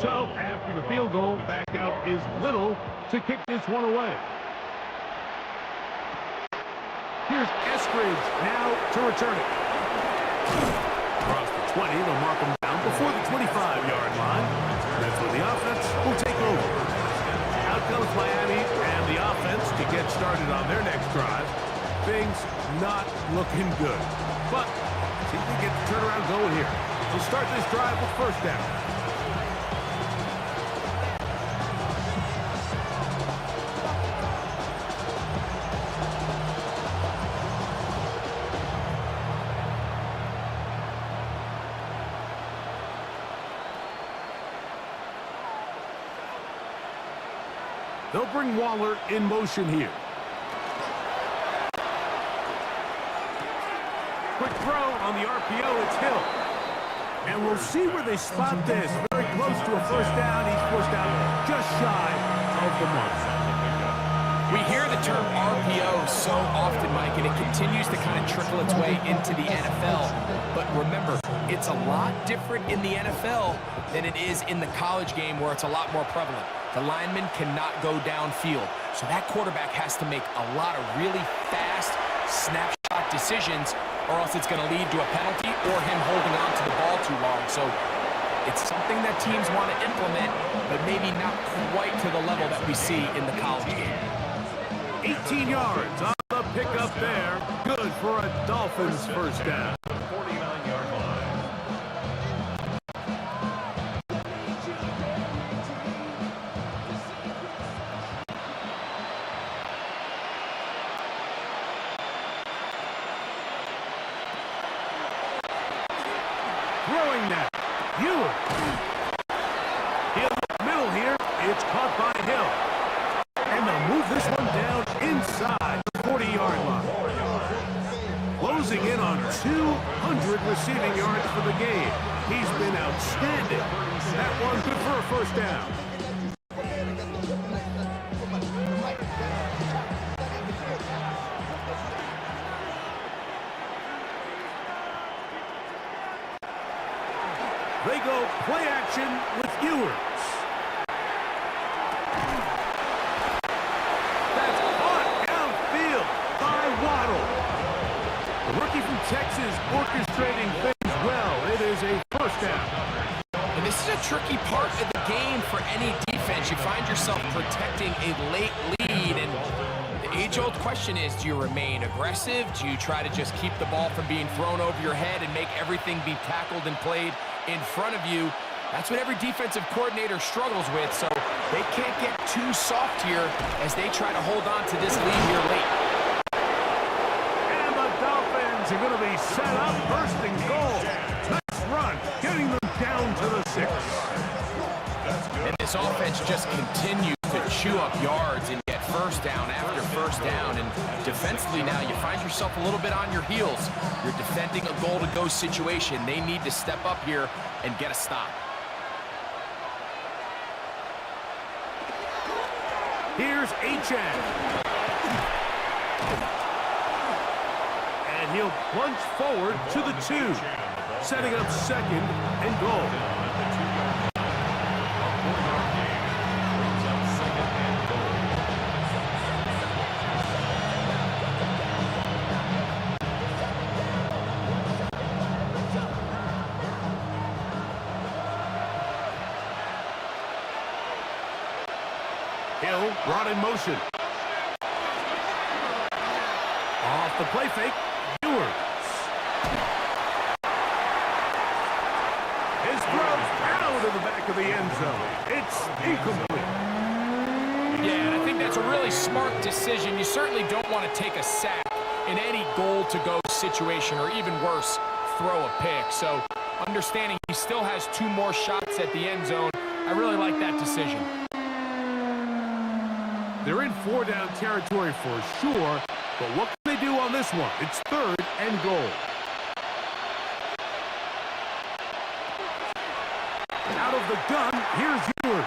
So, after the field goal, back out is Little to kick this one away. Here's Eskridge now to return it. Across the 20, they'll mark him down before the 25-yard line. That's when the offense will take over. Out comes Miami and the offense to get started on their next drive. Things not looking good. But, see if they get the turnaround going here. We'll start this drive with first down. They'll bring Waller in motion here. Quick throw on the RPO, it's Hill. And we'll see where they spot this. Very close to a first down. He's forced out just shy of the mark. We hear the term RPO so often, Mike, and it continues to kind of trickle its way into the NFL. But remember, it's a lot different in the NFL than it is in the college game where it's a lot more prevalent. The lineman cannot go downfield. So that quarterback has to make a lot of really fast snapshot decisions or else it's going to lead to a penalty or him holding on to the ball too long. So it's something that teams want to implement, but maybe not quite to the level that we see in the college game. 18 yards on the pickup there. Good for a Dolphins first down. 49-yard line. Throwing that. Ewer. He'll look middle here. It's caught by Hill. And they'll move this one down inside the 40-yard line. Closing in on 200 receiving yards for the game. He's been outstanding. That one good for a first down. They go play action with Ewers. That's caught downfield by Waddle. The rookie from Texas orchestrating things well. It is a first down. And this is a tricky part of the game for any defense. You find yourself protecting a late lead, and the age-old question is, do you remain aggressive? Do you try to just keep the ball from being thrown over your head and make everything be tackled and played in front of you? That's what every defensive coordinator struggles with, so they can't get too soft here as they try to hold on to this lead here late. And the Dolphins are going to be set up, first and goal. Nice run, getting them down to the 6. And this offense just continues to chew up yards and get first down after first down. And defensively now, you find yourself a little bit on your heels. You're defending a goal-to-go situation. They need to step up here and get a stop. Here's Achane. And he'll plunge forward to the 2, setting up second and goal. Hill brought in motion. Off the play fake, Ewers. His throw out of the back of the end zone. It's incomplete. Yeah, and I think that's a really smart decision. You certainly don't want to take a sack in any goal-to-go situation, or even worse, throw a pick. So understanding he still has 2 more shots at the end zone, I really like that decision. They're in 4-down territory for sure, but what can they do on this one? It's 3rd and goal. Out of the gun, here's Ewers.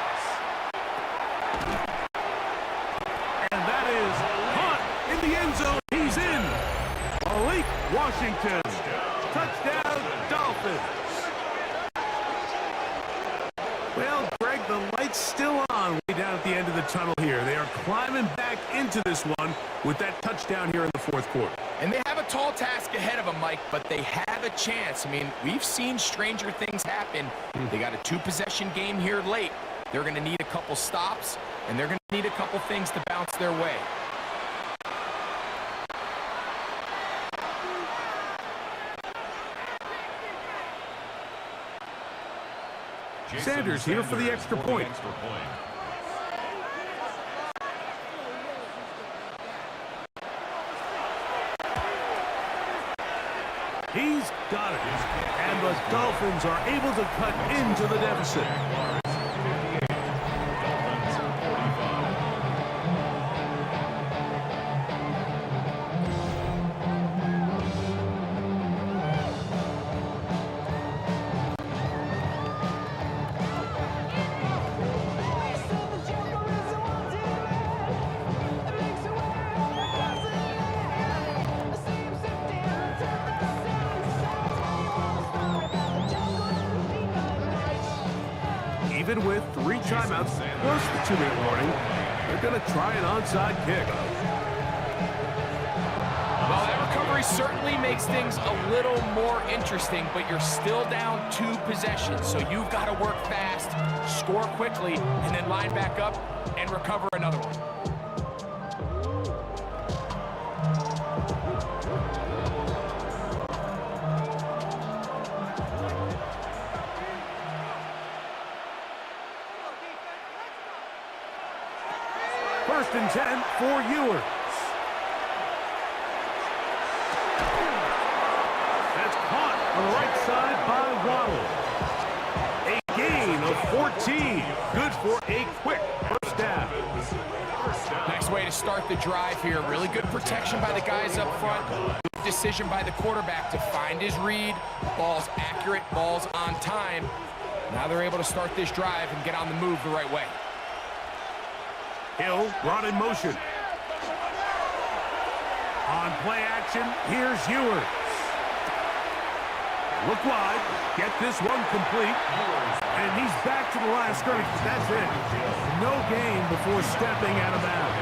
And that is caught in the end zone. He's in. Malik Washington. Touchdown, Dolphins. Well, Greg, the light's still on way down at the end of the tunnel here. They are climbing back into this one with that touchdown here in the 4th quarter. And they have a tall task ahead of them, Mike, but they have a chance. I mean, we've seen stranger things happen. They got a 2-possession game here late. They're going to need a couple stops, and they're going to need a couple things to bounce their way. Sanders here for the extra point. He's got it. And the Dolphins are able to cut into the deficit. Even with 3 timeouts plus the 2-minute warning, they're going to try an onside kick. Well, that recovery certainly makes things a little more interesting, but you're still down 2 possessions, so you've got to work fast, score quickly, and then line back up and recover another one. First and 10 for Ewers. That's caught on the right side by Waddle. A gain of 14. Good for a quick first down. Nice way to start the drive here. Really good protection by the guys up front. Good decision by the quarterback to find his read. Ball's accurate, ball's on time. Now they're able to start this drive and get on the move the right way. Hill brought in motion. On play action, here's Ewers. Look wide, get this one complete, and he's back to the line of scrimmage. That's it. No gain before stepping out of bounds.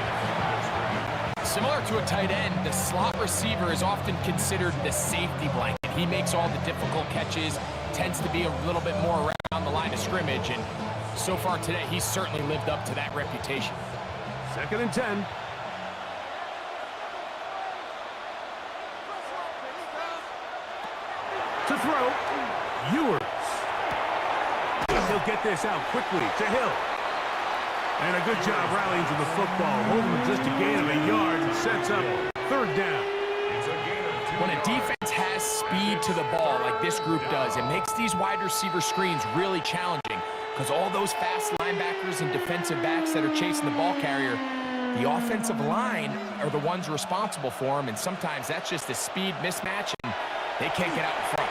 Similar to a tight end, the slot receiver is often considered the safety blanket. He makes all the difficult catches, tends to be a little bit more around the line of scrimmage, and so far today, he's certainly lived up to that reputation. 2nd and 10. To throw, Ewers. He'll get this out quickly to Hill. And a good job rallying to the football, holding just a gain of a yard and sets up 3rd down. When a defense has speed to the ball like this group does, it makes these wide receiver screens really challenging. Because all those fast linebackers and defensive backs that are chasing the ball carrier, the offensive line are the ones responsible for them, and sometimes that's just a speed mismatch, and they can't get out in front.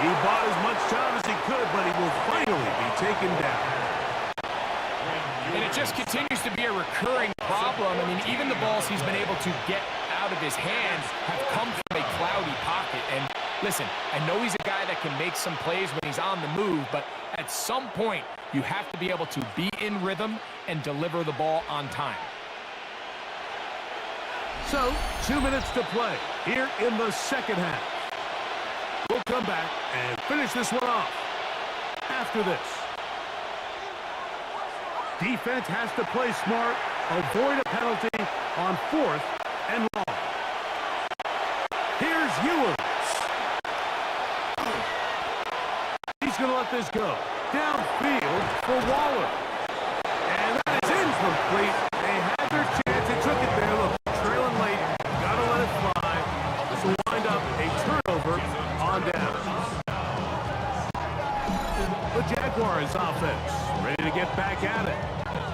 He bought as much time as he could, but he will finally be taken down. And it just continues to be a recurring problem. I mean, even the balls he's been able to get out of his hands have come from a cloudy pocket. And listen, I know he's a guy that can make some plays when he's on the move, but at some point, you have to be able to be in rhythm and deliver the ball on time. So, 2 minutes to play here in the 2nd half. We'll come back and finish this one off after this. Defense has to play smart, avoid a penalty on 4th and long. Here's Ewers. He's going to let this go. Downfield for Waller. And that is incomplete. They had their chance. They took it there. Look, trailing late. Got to let it fly. This will wind up a turnover on down. Jaguars offense ready to get back at it.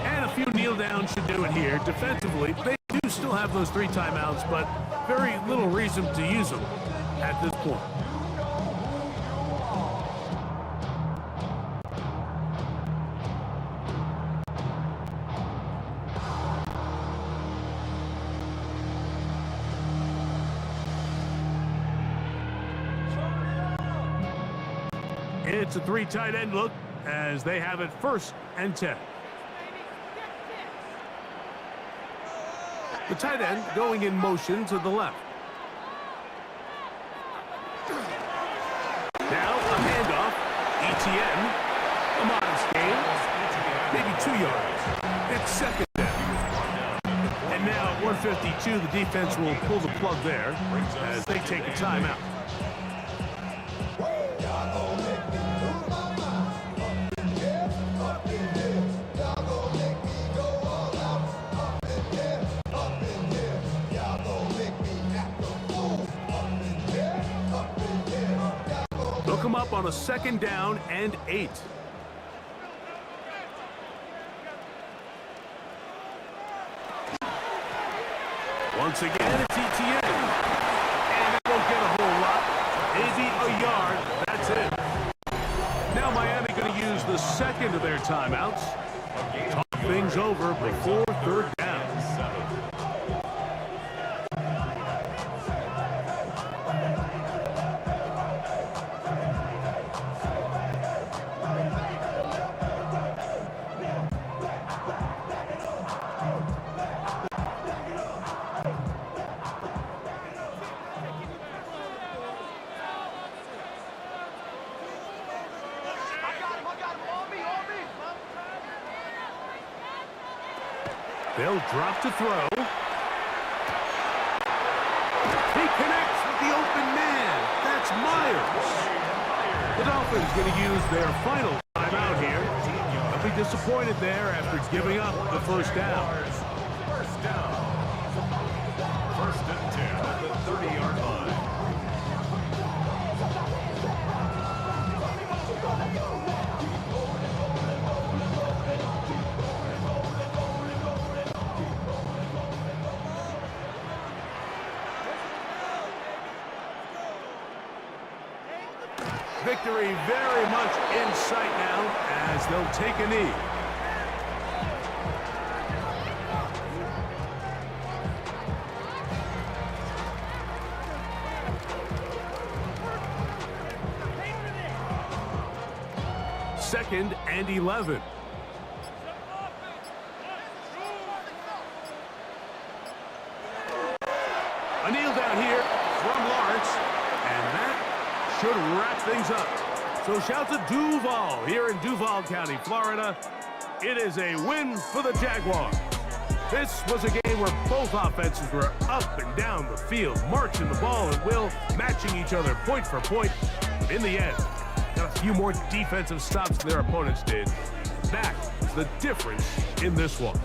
And a few kneel downs should do it here. Defensively, they do still have those 3 timeouts, but very little reason to use them at this point. It's a 3 tight end look as they have it 1st and 10. The tight end going in motion to the left. Now a handoff. ETN. A modest gain. Maybe 2 yards. It's 2nd down. And now at 152, the defense will pull the plug there as they take a timeout. They'll come up on a 2nd down and 8. Once again, it's ETN. And it won't get a whole lot. Maybe a yard. That's it. Now Miami going to use the 2nd of their timeouts. Talk things over before 3rd down. They'll drop to throw. He connects with the open man. That's Myers. The Dolphins going to use their final timeout here. They'll be disappointed there after giving up the 1st down. 1st down. 1st and 10 at the 30-yard line. Victory very much in sight now as they'll take a knee. Second and 11. A kneel down here from Lawrence, and that should wrap things up. So shout to Duval here in Duval County, Florida. It is a win for the Jaguars. This was a game where both offenses were up and down the field, marching the ball at will, matching each other point for point. In the end, got a few more defensive stops than their opponents did. That is the difference in this one.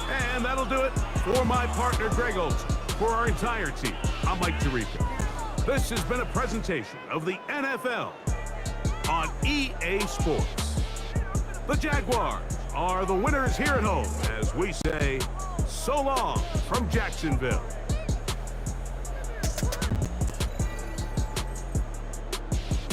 And that'll do it for my partner, Greg Olson. For our entire team, I'm Mike Tirico. This has been a presentation of the NFL on EA Sports. The Jaguars are the winners here at home as we say so long from Jacksonville.